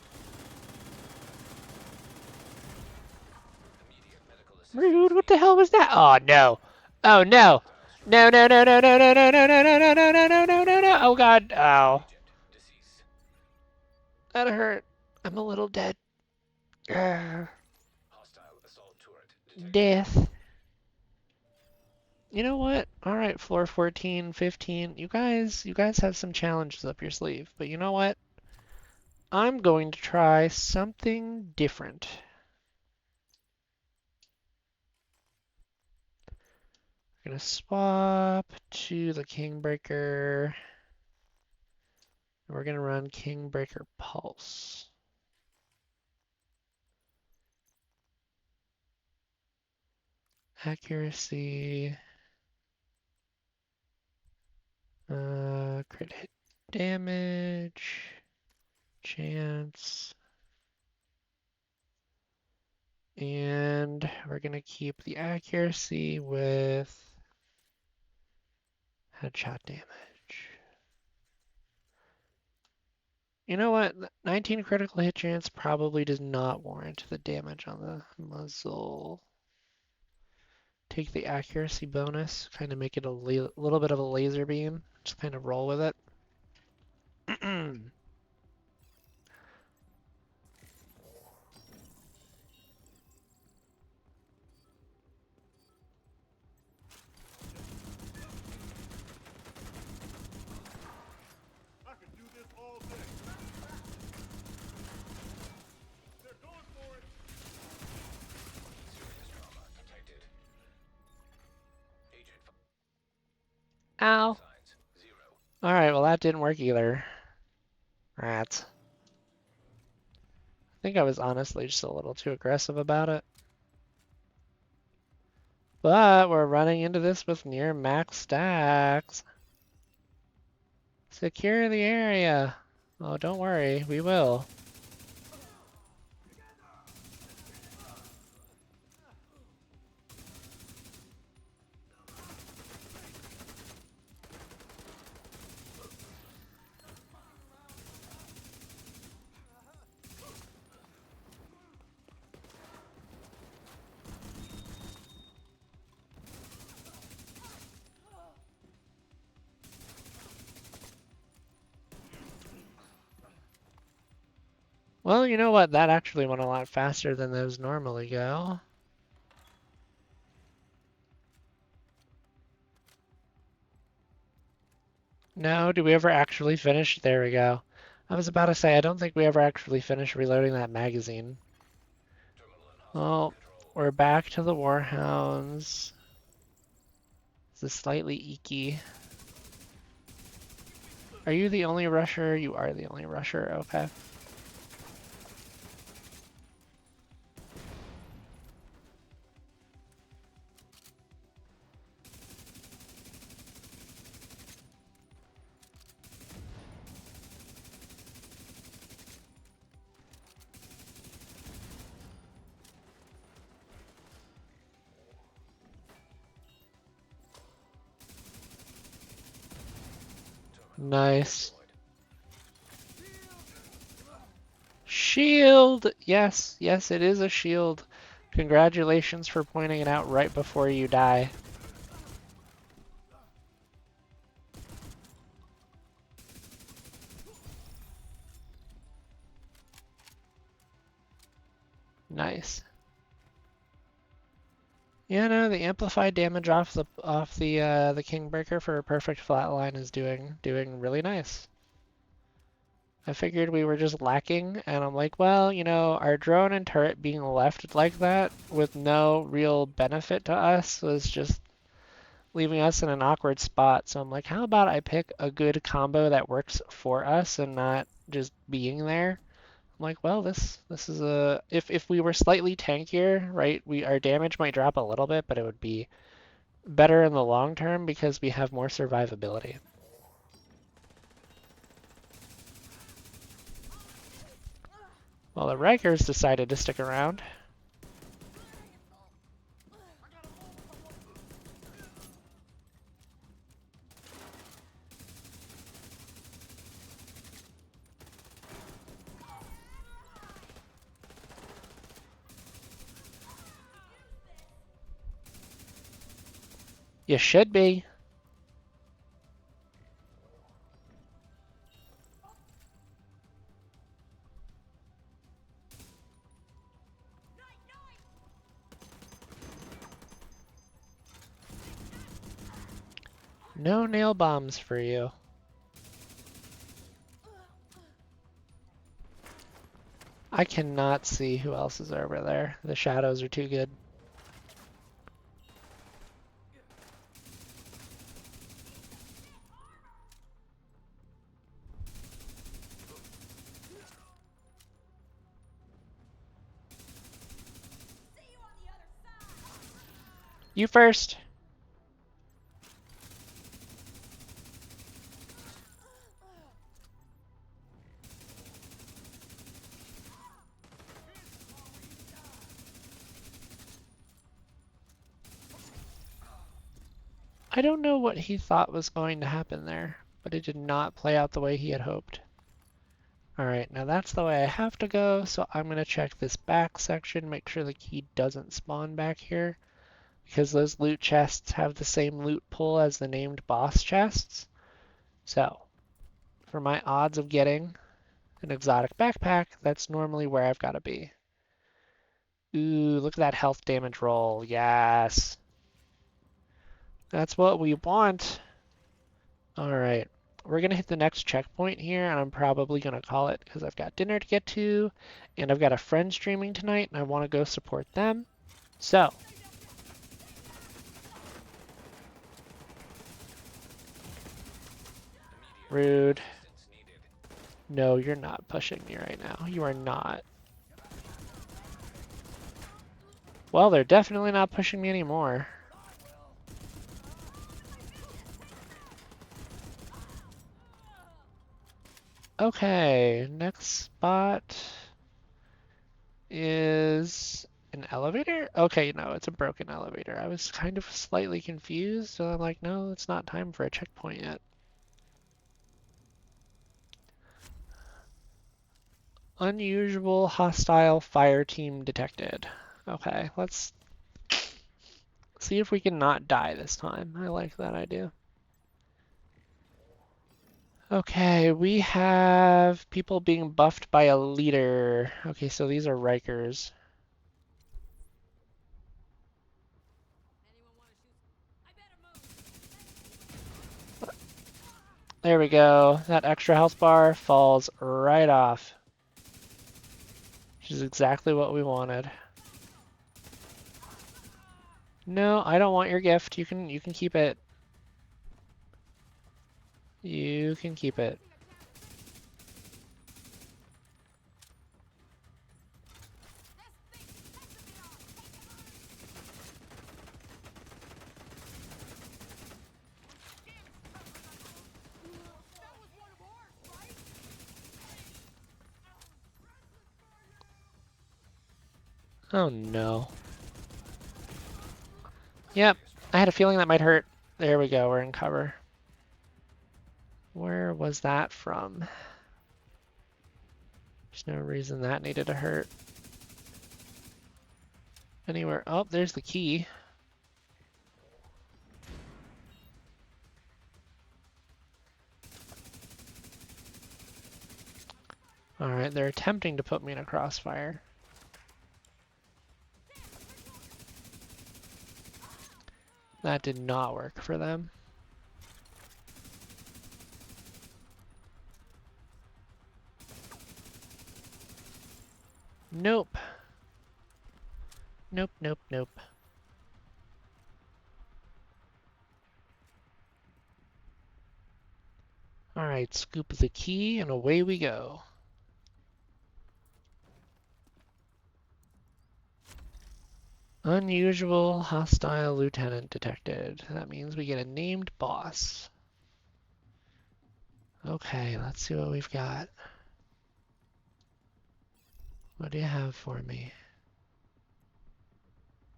Immediate medical assistance. Rude, what the hell was that? Oh no. Oh no. No, no, no, no, no, no, no, no, no, no, no, no, no, no, no, no, no. Oh god. Oh. Agent deceased. That hurt. I'm a little dead. Hostile assault turret detected. Death. You know what? All right, floor 14, 15. You guys have some challenges up your sleeve. But you know what? I'm going to try something different. We're going to swap to the Kingbreaker. And we're going to run Kingbreaker Pulse. Accuracy. Crit hit damage. Chance. And we're going to keep the accuracy with headshot damage. You know what? 19 critical hit chance probably does not warrant the damage on the muzzle. Take the accuracy bonus, kind of make it a little bit of a laser beam. Just kind of roll with it. Ow. Signs 0. Alright, well that didn't work either. Rats. I think I was honestly just a little too aggressive about it. But we're running into this with near max stacks. Secure the area. Oh, don't worry, we will. Well, you know what? That actually went a lot faster than those normally go. No, do we ever actually finish? There we go. I was about to say, I don't think we ever actually finished reloading that magazine. Terminal in hostile Well, control. we're back to the Warhounds. This is slightly eeky. Are you the only rusher? You are the only rusher, okay. Nice. Shield! Yes, yes, it is a shield. Congratulations for pointing it out right before you die. Nice. Yeah, no, the amplified damage off the Kingbreaker for a perfect flatline is doing really nice. I figured we were just lacking, and I'm like, well, you know, our drone and turret being left like that with no real benefit to us was just leaving us in an awkward spot. So I'm like, how about I pick a good combo that works for us and not just being there? I'm like, well, this is a if we were slightly tankier, right? Our damage might drop a little bit, but it would be better in the long term because we have more survivability. Well, the Rikers decided to stick around. You should be. No nail bombs for you. I cannot see who else is over there. The shadows are too good. You first. I don't know what he thought was going to happen there, but it did not play out the way he had hoped. Alright, now that's the way I have to go, so I'm going to check this back section, make sure the key doesn't spawn back here, because those loot chests have the same loot pool as the named boss chests. So, for my odds of getting an exotic backpack, that's normally where I've got to be. Ooh, look at that health damage roll. Yes. That's what we want. Alright, we're going to hit the next checkpoint here, and I'm probably going to call it because I've got dinner to get to, and I've got a friend streaming tonight, and I want to go support them. So, Rude. Assistance needed. No, you're not pushing me right now. You are not. Well, they're definitely not pushing me anymore. Okay, next spot is an elevator? Okay, no, it's a broken elevator. I was kind of slightly confused, so I'm like, no, it's not time for a checkpoint yet. Unusual hostile fire team detected. Okay, let's see if we can not die this time. I like that idea. Okay, we have people being buffed by a leader. Okay, so these are Rikers. There we go. That extra health bar falls right off. Which is exactly what we wanted. No, I don't want your gift. You can keep it. You can keep it. Oh no. Yep, I had a feeling that might hurt. There we go, we're in cover. Where was that from? There's no reason that needed to hurt. Anywhere. Oh, there's the key. Alright, they're attempting to put me in a crossfire. That did not work for them. Nope. Nope, nope, nope. Alright, scoop the key and away we go. Unusual hostile lieutenant detected. That means we get a named boss. Okay, let's see what we've got. What do you have for me?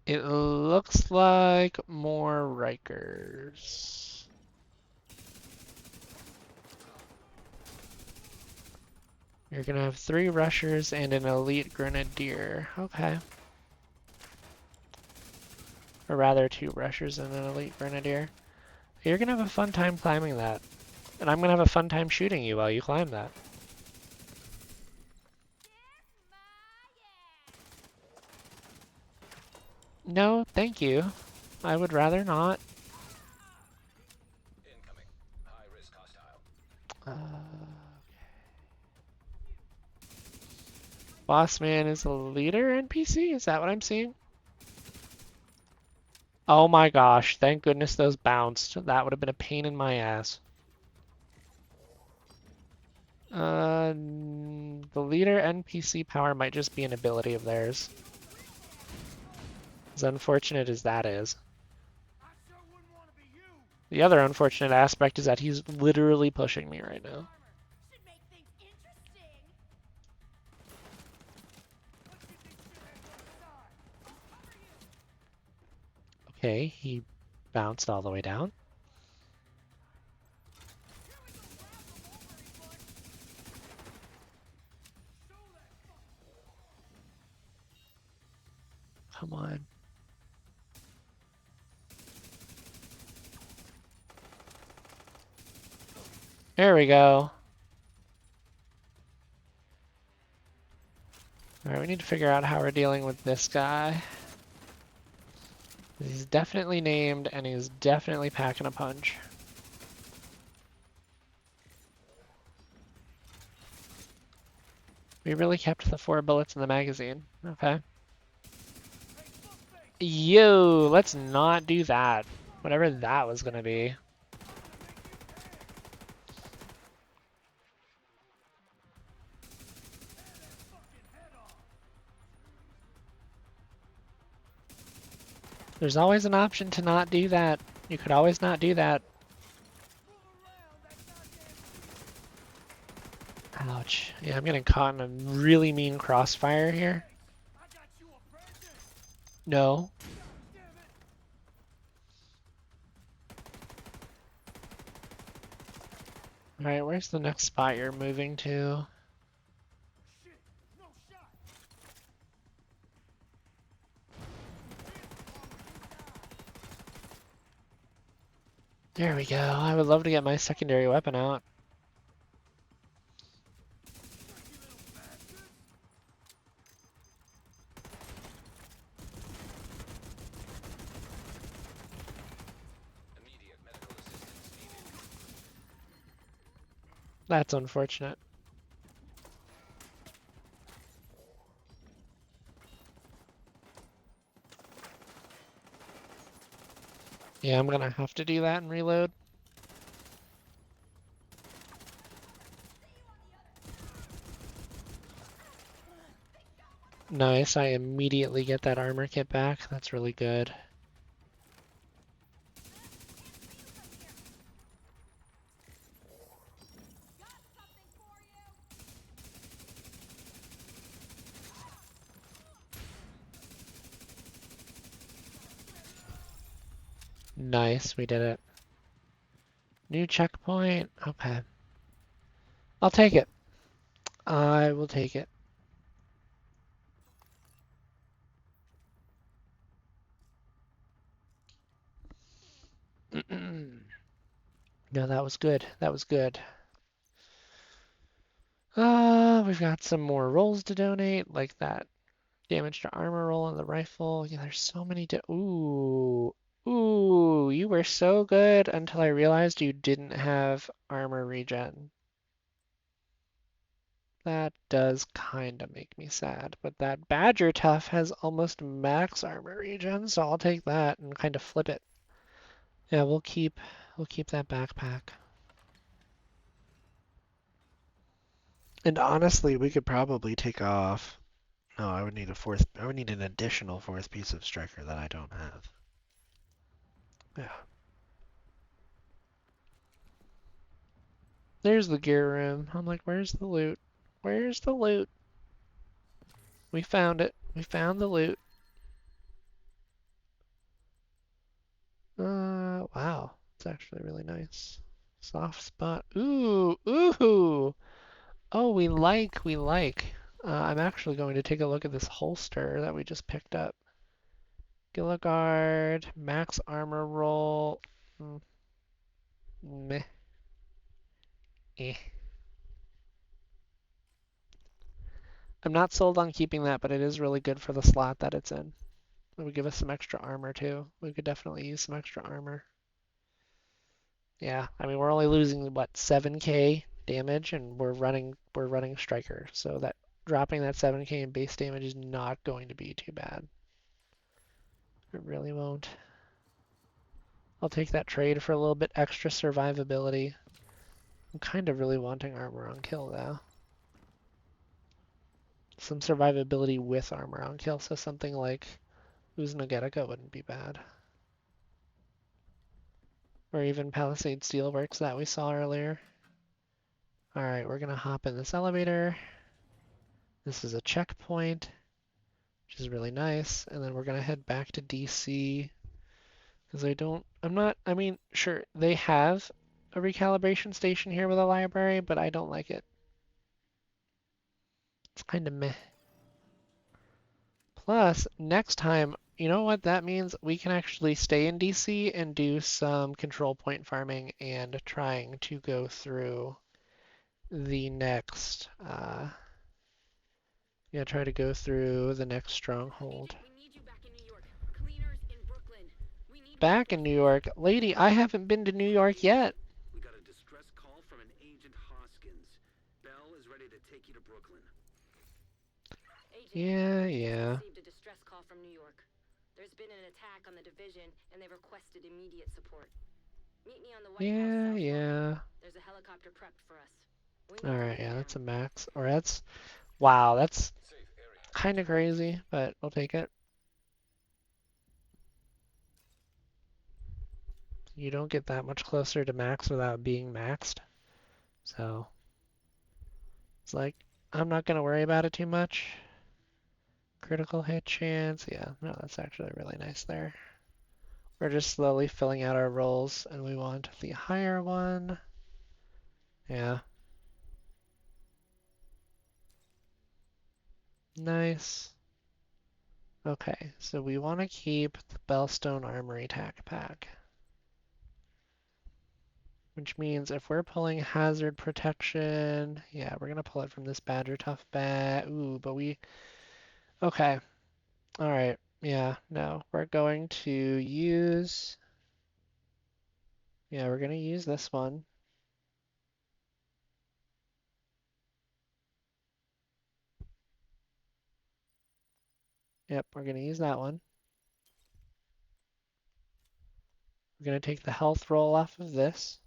It looks like more Rikers. You're gonna have 3 rushers and an elite grenadier. Okay. Or rather, 2 rushers and an elite grenadier. You're gonna have a fun time climbing that. And I'm gonna have a fun time shooting you while you climb that. No, thank you. I would rather not. Incoming. High risk hostile. Boss man is a leader NPC? Is that what I'm seeing? Oh my gosh, thank goodness those bounced. That would have been a pain in my ass. The leader NPC power might just be an ability of theirs. As unfortunate as that is. The other unfortunate aspect is that he's literally pushing me right now. Okay, he bounced all the way down. Come on. There we go. Alright, we need to figure out how we're dealing with this guy. He's definitely named, and he's definitely packing a punch. We really kept the 4 bullets in the magazine. Okay. Yo, let's not do that. Whatever that was gonna be. There's always an option to not do that. You could always not do that. Ouch. Yeah, I'm getting caught in a really mean crossfire here. No. Alright, where's the next spot you're moving to? There we go. I would love to get my secondary weapon out. Immediate medical assistance needed. That's unfortunate. Yeah, I'm gonna have to do that and reload. Nice, I immediately get that armor kit back. That's really good. Nice, we did it. New checkpoint. Okay. I'll take it. I will take it. No, that was good. That was good. We've got some more rolls to donate, like that damage to armor roll on the rifle. Yeah, there's so many ooh. Ooh, you were so good until I realized you didn't have armor regen. That does kind of make me sad, but that Badger Tough has almost max armor regen, so I'll take that and kind of flip it. Yeah, we'll keep that backpack. And honestly, we could probably take off. No, I would need an additional fourth piece of striker that I don't have. Yeah. There's the gear room. I'm like, where's the loot? Where's the loot? We found it. We found the loot. Wow. It's actually really nice. Soft spot. Ooh, ooh. Oh, we like. I'm actually going to take a look at this holster that we just picked up. Gilligard, max armor roll. Meh. Eh. I'm not sold on keeping that, but it is really good for the slot that it's in. It would give us some extra armor too. We could definitely use some extra armor. Yeah, I mean we're only losing what 7k damage, and we're running striker, so that dropping that 7k in base damage is not going to be too bad. It really won't. I'll take that trade for a little bit extra survivability. I'm kind of really wanting armor on kill though. Some survivability with armor on kill, so something like Uznagetica wouldn't be bad. Or even Palisade Steelworks that we saw earlier. Alright, we're gonna hop in this elevator. This is a checkpoint, which is really nice. And then we're gonna head back to DC. Because I mean, sure, they have a recalibration station here with a library, but I don't like it. It's kind of meh. Plus, next time, you know what that means? We can actually stay in DC and do some control point farming and trying to go through the next, try to go through the next stronghold. We need you back in New York. Cleaners in Brooklyn. We need Back in New York. Lady, I haven't been to New York yet. We got a distress call from an Agent Hoskins. Bell is ready to take you to Brooklyn. Agent, Yeah. received a distress call from New York. There's been an attack on the division, and they requested immediate support. Meet me on the White House South Yeah. Lawn. There's a helicopter prepped for us. We need to Alright, get yeah, down. that's a max. Or that's... Wow, that's Safe area. kind of crazy, but I'll take it. You don't get that much closer to max without being maxed. So it's like, I'm not going to worry about it too much. Critical hit chance. Yeah, no, that's actually really nice there. We're just slowly filling out our rolls, and we want the higher one. Yeah. Nice. Okay, so we want to keep the Bellstone Armory Tack Pack. Which means if we're pulling hazard protection, yeah, we're gonna pull it from this Badger Tough bag. Ooh, but we, okay, all right, yeah, no, we're going to use, yeah, we're gonna use this one. Yep, we're gonna use that one. We're gonna take the health roll off of this.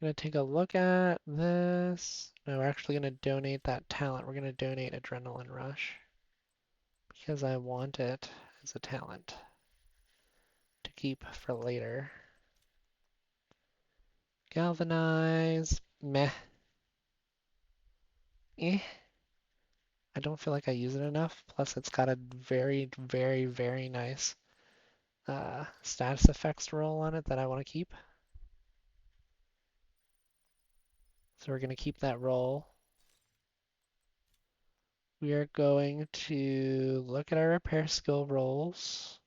Gonna take a look at this. No, we're actually gonna donate that talent. We're gonna donate Adrenaline Rush because I want it as a talent to keep for later. Galvanize, meh. Eh. I don't feel like I use it enough. Plus, it's got a very, very, very nice status effects roll on it that I want to keep. So we're going to keep that roll. We are going to look at our repair skill rolls.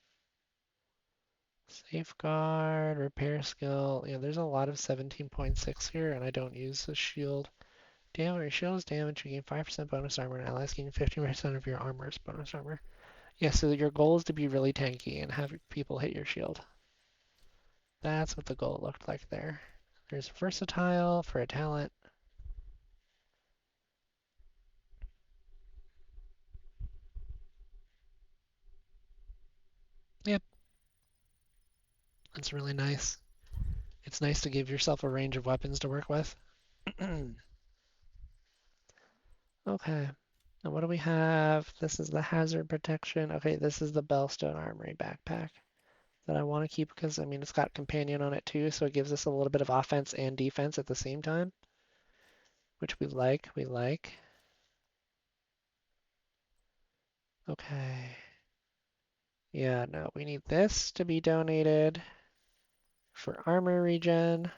Safeguard, repair skill. Yeah, there's a lot of 17.6 here, and I don't use the shield. Damn, your shield is damaged. You gain 5% bonus armor, and allies gain 15% of your armor's bonus armor. Yeah, so your goal is to be really tanky and have people hit your shield. That's what the goal looked like there. There's versatile for a talent. Yep, that's really nice. It's nice to give yourself a range of weapons to work with. Okay, now what do we have? This is the hazard protection. Okay, this is the Bellstone Armory backpack that I want to keep because, I mean, it's got companion on it too, so it gives us a little bit of offense and defense at the same time, which we like, Okay. Yeah, no, we need this to be donated for armor regen.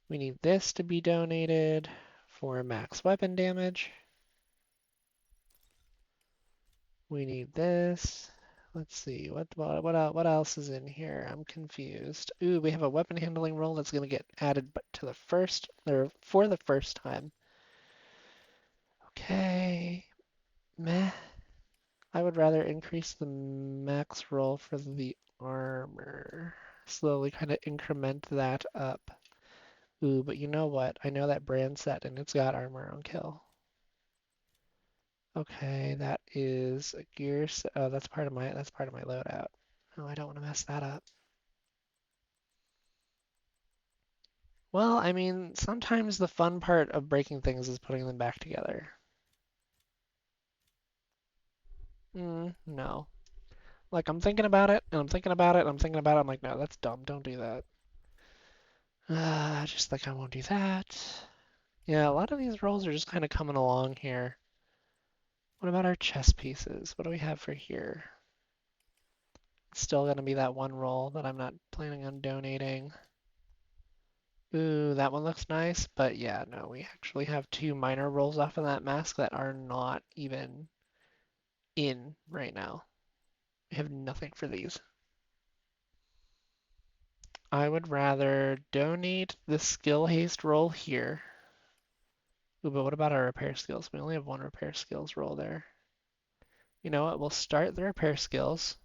We need this to be donated for max weapon damage. We need this. Let's see, what else is in here? I'm confused. Ooh, we have a weapon handling roll that's going to get added to the first, or for the first time. Okay, meh. I would rather increase the max roll for the armor. Slowly kind of increment that up. Ooh, but you know what? I know that brand set and it's got armor on kill. Okay, that is a gear set. Oh, that's part of my loadout. Oh, I don't want to mess that up. Well, I mean, sometimes the fun part of breaking things is putting them back together. No. Like, I'm thinking about it, and I'm thinking about it, and I'm thinking about it. I'm like, no, that's dumb. Don't do that. Just like I won't do that. Yeah, a lot of these rolls are just kind of coming along here. What about our chess pieces? What do we have for here? It's still going to be that one roll that I'm not planning on donating. Ooh, that one looks nice, but yeah, no, we actually have two minor rolls off of that mask that are not even in right now. We have nothing for these. I would rather donate the skill haste roll here. Ooh, but what about our repair skills? We only have one repair skills roll there. You know what? We'll start the repair skills.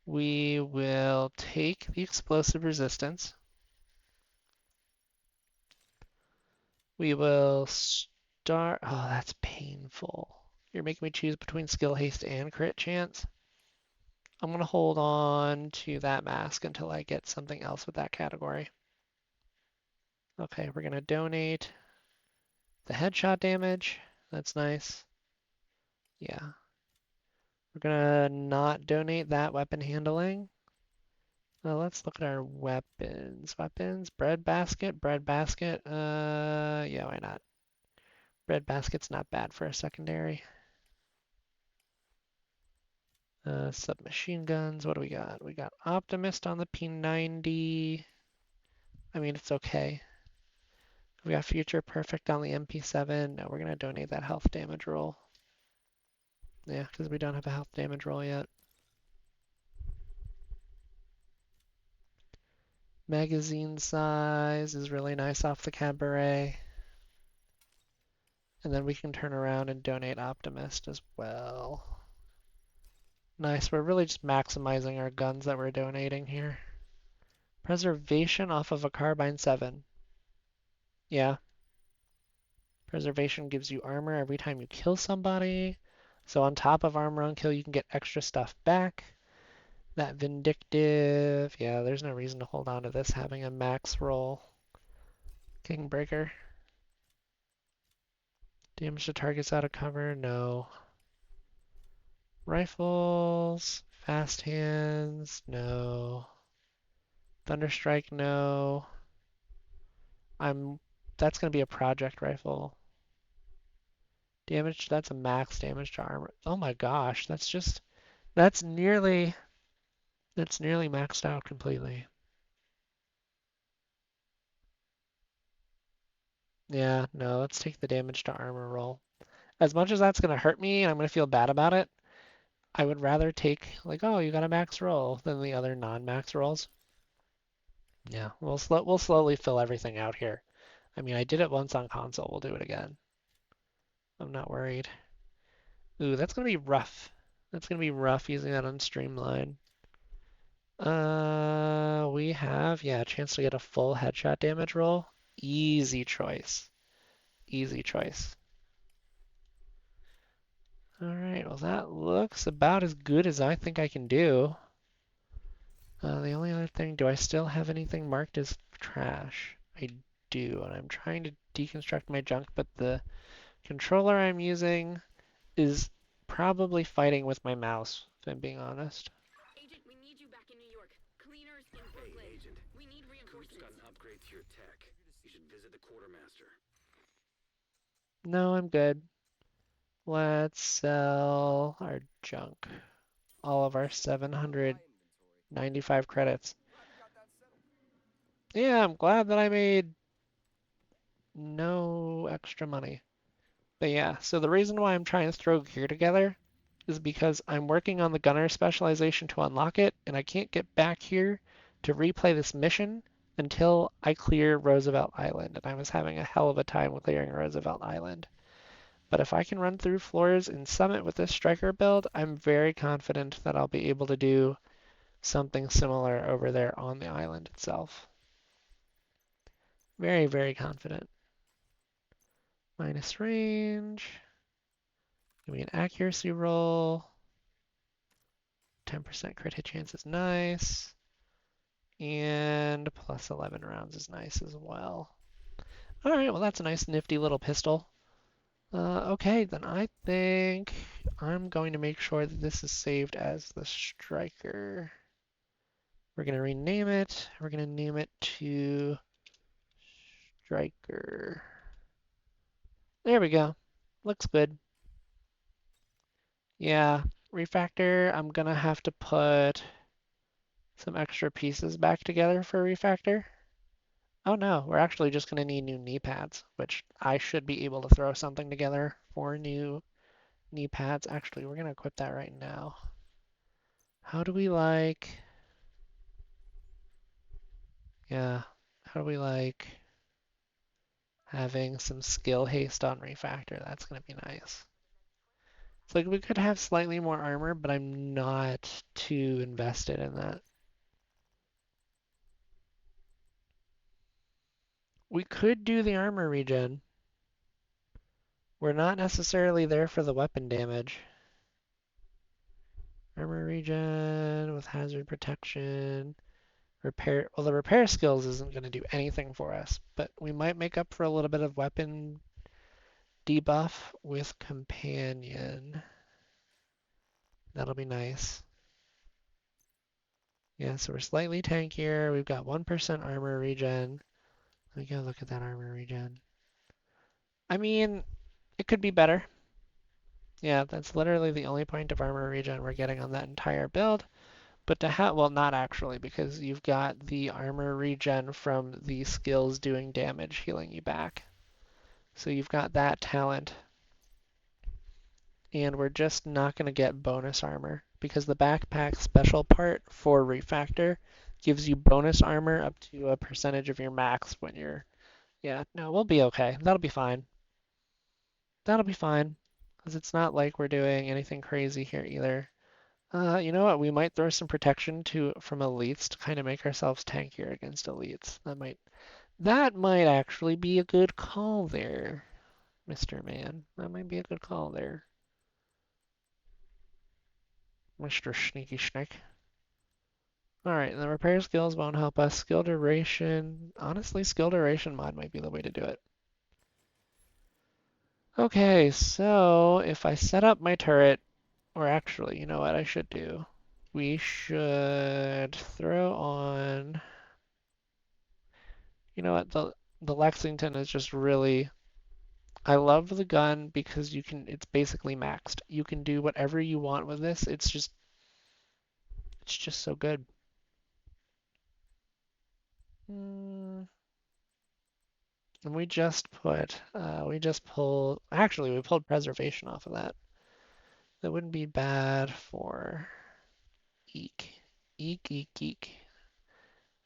We will take the explosive resistance. We will start. Oh, that's painful. You're making me choose between skill haste and crit chance. I'm going to hold on to that mask until I get something else with that category. Okay, we're going to donate the headshot damage. That's nice. Yeah. We're gonna not donate that weapon handling. Well, let's look at our weapons. Weapons, bread basket, bread basket. Yeah, why not? Bread basket's not bad for a secondary. Submachine guns, what do we got? We got Optimist on the P90. I mean, it's okay. We got Future Perfect on the MP7. No, we're gonna donate that health damage roll. Yeah, because we don't have a health damage roll yet. Magazine size is really nice off the Cabaret. And then we can turn around and donate Optimist as well. Nice, we're really just maximizing our guns that we're donating here. Preservation off of a Carbine 7. Yeah. Preservation gives you armor every time you kill somebody. So on top of armor on kill, you can get extra stuff back. That Vindictive, yeah, there's no reason to hold on to this having a max roll. Kingbreaker. Damage to targets out of cover, no. Rifles, fast hands, no. Thunderstrike, no. That's gonna be a project rifle. Damage, that's a max damage to armor. Oh my gosh, that's nearly maxed out completely. Yeah, no, let's take the damage to armor roll. As much as that's gonna hurt me and I'm gonna feel bad about it, I would rather take like, oh, you got a max roll than the other non-max rolls. Yeah, we'll slowly fill everything out here. I mean, I did it once on console, we'll do it again. I'm not worried. Ooh, that's gonna be rough. That's gonna be rough using that on Streamline. We have, yeah, a chance to get a full headshot damage roll. Easy choice. Easy choice. Alright, well that looks about as good as I think I can do. The only other thing, do I still have anything marked as trash? I do, and I'm trying to deconstruct my junk, but the controller I'm using is probably fighting with my mouse, if I'm being honest. Agent, we need you back in New York. Cleaners in Hey, Brooklyn. Agent. We need Coop's reinforcements. got an upgrade to your tech. You should visit the quartermaster. No, I'm good. Let's sell our junk. All of our 795 credits. Yeah, I'm glad that I made no extra money. But yeah, so the reason why I'm trying to throw gear together is because I'm working on the gunner specialization to unlock it, and I can't get back here to replay this mission until I clear Roosevelt Island, and I was having a hell of a time clearing Roosevelt Island. But if I can run through floors in Summit with this striker build, I'm very confident that I'll be able to do something similar over there on the island itself. Very, very confident. Minus range. Give me an accuracy roll. 10% crit hit chance is nice. And plus 11 rounds is nice as well. Alright, well that's a nice nifty little pistol. Okay, then I think I'm going to make sure that this is saved as the Striker. We're going to rename it. We're going to name it to Striker. There we go. Looks good. Yeah, refactor, I'm going to have to put some extra pieces back together for refactor. Oh no, we're actually just going to need new knee pads, which I should be able to throw something together for new knee pads. Actually, we're going to equip that right now. How do we like... Yeah, how do we like having some skill haste on refactor? That's going to be nice. It's like we could have slightly more armor, but I'm not too invested in that. We could do the armor regen. We're not necessarily there for the weapon damage. Armor regen with hazard protection. Repair, well, the repair skills isn't going to do anything for us, but we might make up for a little bit of weapon debuff with companion. That'll be nice. Yeah, so we're slightly tankier. We've got 1% armor regen. Let me go look at that armor regen. I mean, it could be better. Yeah, that's literally the only point of armor regen we're getting on that entire build. But to have, well, not actually, because you've got the armor regen from the skills doing damage healing you back. So you've got that talent. And we're just not going to get bonus armor because the backpack special part for refactor gives you bonus armor up to a percentage of your max when you're, yeah, no, we'll be okay. That'll be fine. That'll be fine because it's not like we're doing anything crazy here either. You know what? We might throw some protection from elites to kind of make ourselves tankier against elites. That might actually be a good call there, Mr. Man. That might be a good call there, Mr. Sneaky Snake. Alright, the repair skills won't help us. Skill duration. Honestly, skill duration mod might be the way to do it. Okay, so if I set up my turret, or actually, you know what I should do? We should throw on. You know what? The Lexington is just really. I love the gun because it's basically maxed. You can do whatever you want with this. It's just so good. And we pulled preservation off of that. That wouldn't be bad for Eek. Eek, eek, eek.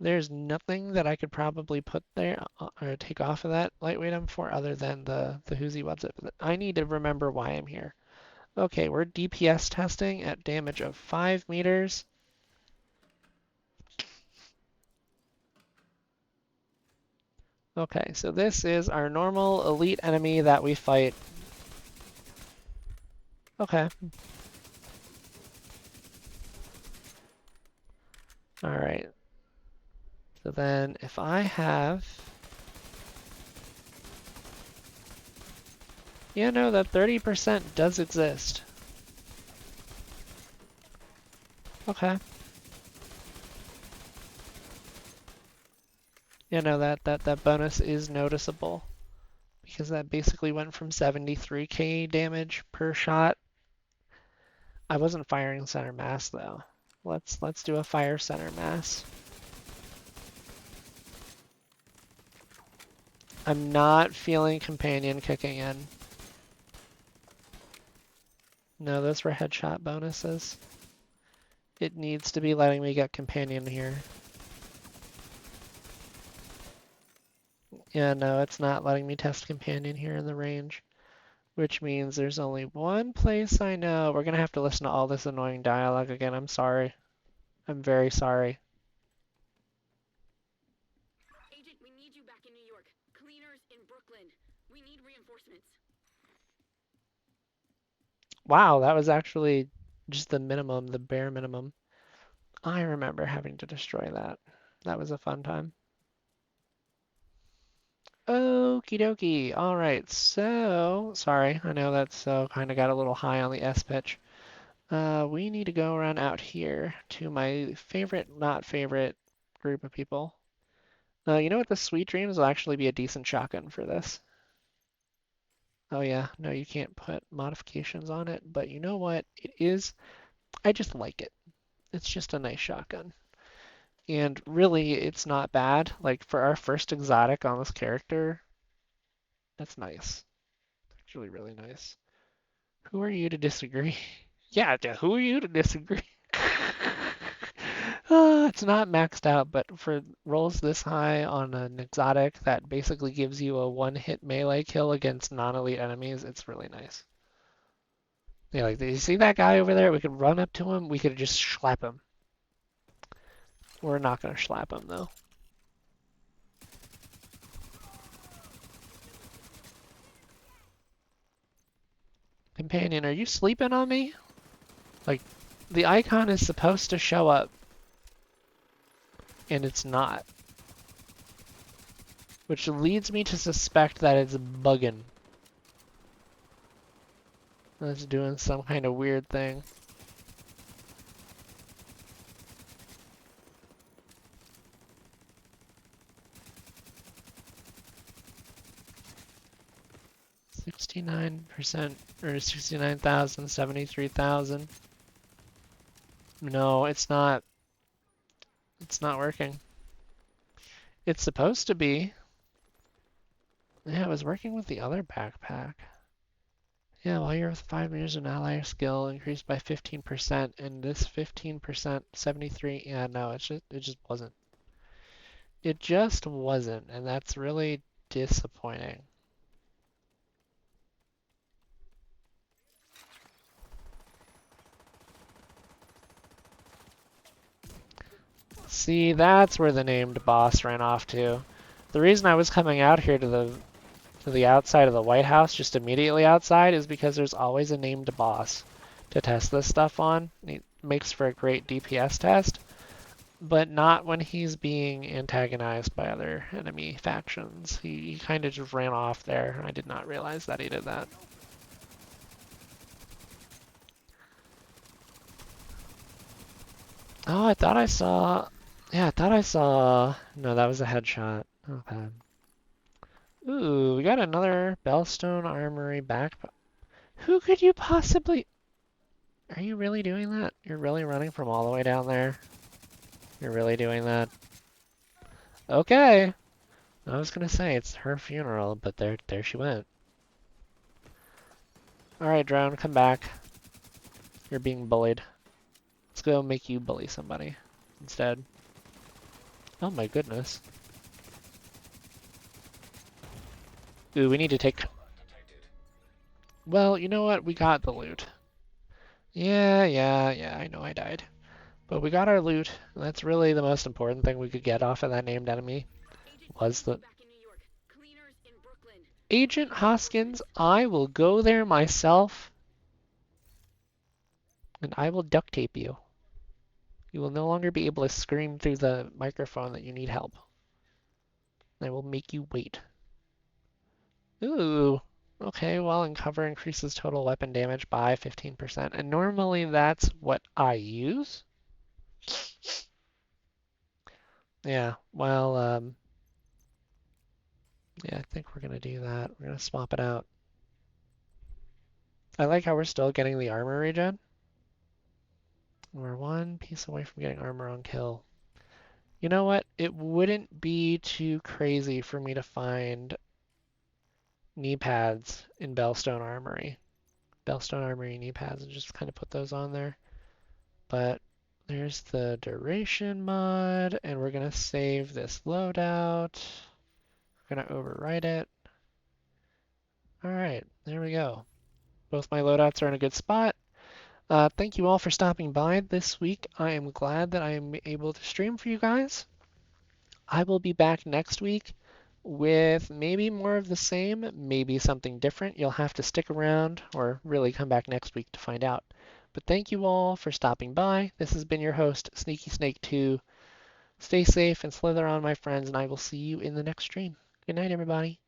There's nothing that I could probably put there or take off of that lightweight M4 other than the Whoozy What's It. I need to remember why I'm here. Okay, we're DPS testing at damage of 5 meters. Okay, so this is our normal elite enemy that we fight. Okay. Alright. So then if I have... Yeah, no, that 30% does exist. Okay. Yeah, no, that bonus is noticeable. Because that basically went from 73k damage per shot. I wasn't firing center mass though. Let's do a fire center mass. I'm not feeling companion kicking in. No, those were headshot bonuses. It needs to be letting me get companion here. Yeah, no, it's not letting me test companion here in the range. Which means there's only one place I know. We're gonna have to listen to all this annoying dialogue again. I'm sorry. I'm very sorry. Agent, we need you back in New York. Cleaners in Brooklyn. We need reinforcements. Wow, that was actually just the minimum, the bare minimum. I remember having to destroy that. That was a fun time. Okie dokie. All right, so sorry, I know that's kind of got a little high on the S pitch. We need to go around out here to my favorite, not favorite group of people. You know what? The Sweet Dreams will actually be a decent shotgun for this. Oh yeah, no, you can't put modifications on it, but you know what? It is. I just like it. It's just a nice shotgun. And really, it's not bad. Like, for our first exotic on this character, that's nice. Actually really nice. Who are you to disagree? Yeah, who are you to disagree? It's not maxed out, but for rolls this high on an exotic that basically gives you a one-hit melee kill against non-elite enemies, it's really nice. Yeah, like, you see that guy over there? We could run up to him, we could just slap him. We're not gonna slap him, though. Companion, are you sleeping on me? Like, the icon is supposed to show up, and it's not. Which leads me to suspect that it's bugging. It's doing some kind of weird thing. 69% or 69,000, 73,000. No, it's not. It's not working. It's supposed to be. Yeah, it was working with the other backpack. Yeah, while you're with 5 meters, an ally skill increased by 15%, and this 15%, 73. Yeah, no, it just wasn't. It just wasn't, and that's really disappointing. See, that's where the named boss ran off to. The reason I was coming out here to the outside of the White House, just immediately outside, is because there's always a named boss to test this stuff on. It makes for a great DPS test, but not when he's being antagonized by other enemy factions. He kind of just ran off there. I did not realize that he did that. Oh, I thought I saw... Yeah, I thought I saw... No, that was a headshot. Okay. Ooh, we got another Bellstone Armory backpack. Who could you possibly... Are you really doing that? You're really running from all the way down there? You're really doing that? Okay. I was gonna say it's her funeral, but there she went. Alright, drone, come back. You're being bullied. Let's go make you bully somebody instead. Oh my goodness. Ooh, we need to take... Well, you know what? We got the loot. Yeah, I know I died. But we got our loot. And that's really the most important thing we could get off of that named enemy. Was the... Back in New York. Cleaners in Brooklyn. Agent Hoskins, I will go there myself. And I will duct tape you. You will no longer be able to scream through the microphone that you need help. I will make you wait. Ooh. Okay, well, Uncover increases total weapon damage by 15%. And normally that's what I use. Yeah, well, yeah, I think we're gonna do that. We're gonna swap it out. I like how we're still getting the armor regen. We're one piece away from getting armor on kill. You know what? It wouldn't be too crazy for me to find knee pads in Bellstone Armory. Bellstone Armory knee pads and just kind of put those on there. But there's the duration mod, and we're gonna save this loadout. We're gonna overwrite it. All right, there we go. Both my loadouts are in a good spot. Thank you all for stopping by this week. I am glad that I am able to stream for you guys. I will be back next week with maybe more of the same, maybe something different. You'll have to stick around or really come back next week to find out. But thank you all for stopping by. This has been your host, Sneaky Snake 2. Stay safe and slither on, my friends, and I will see you in the next stream. Good night, everybody.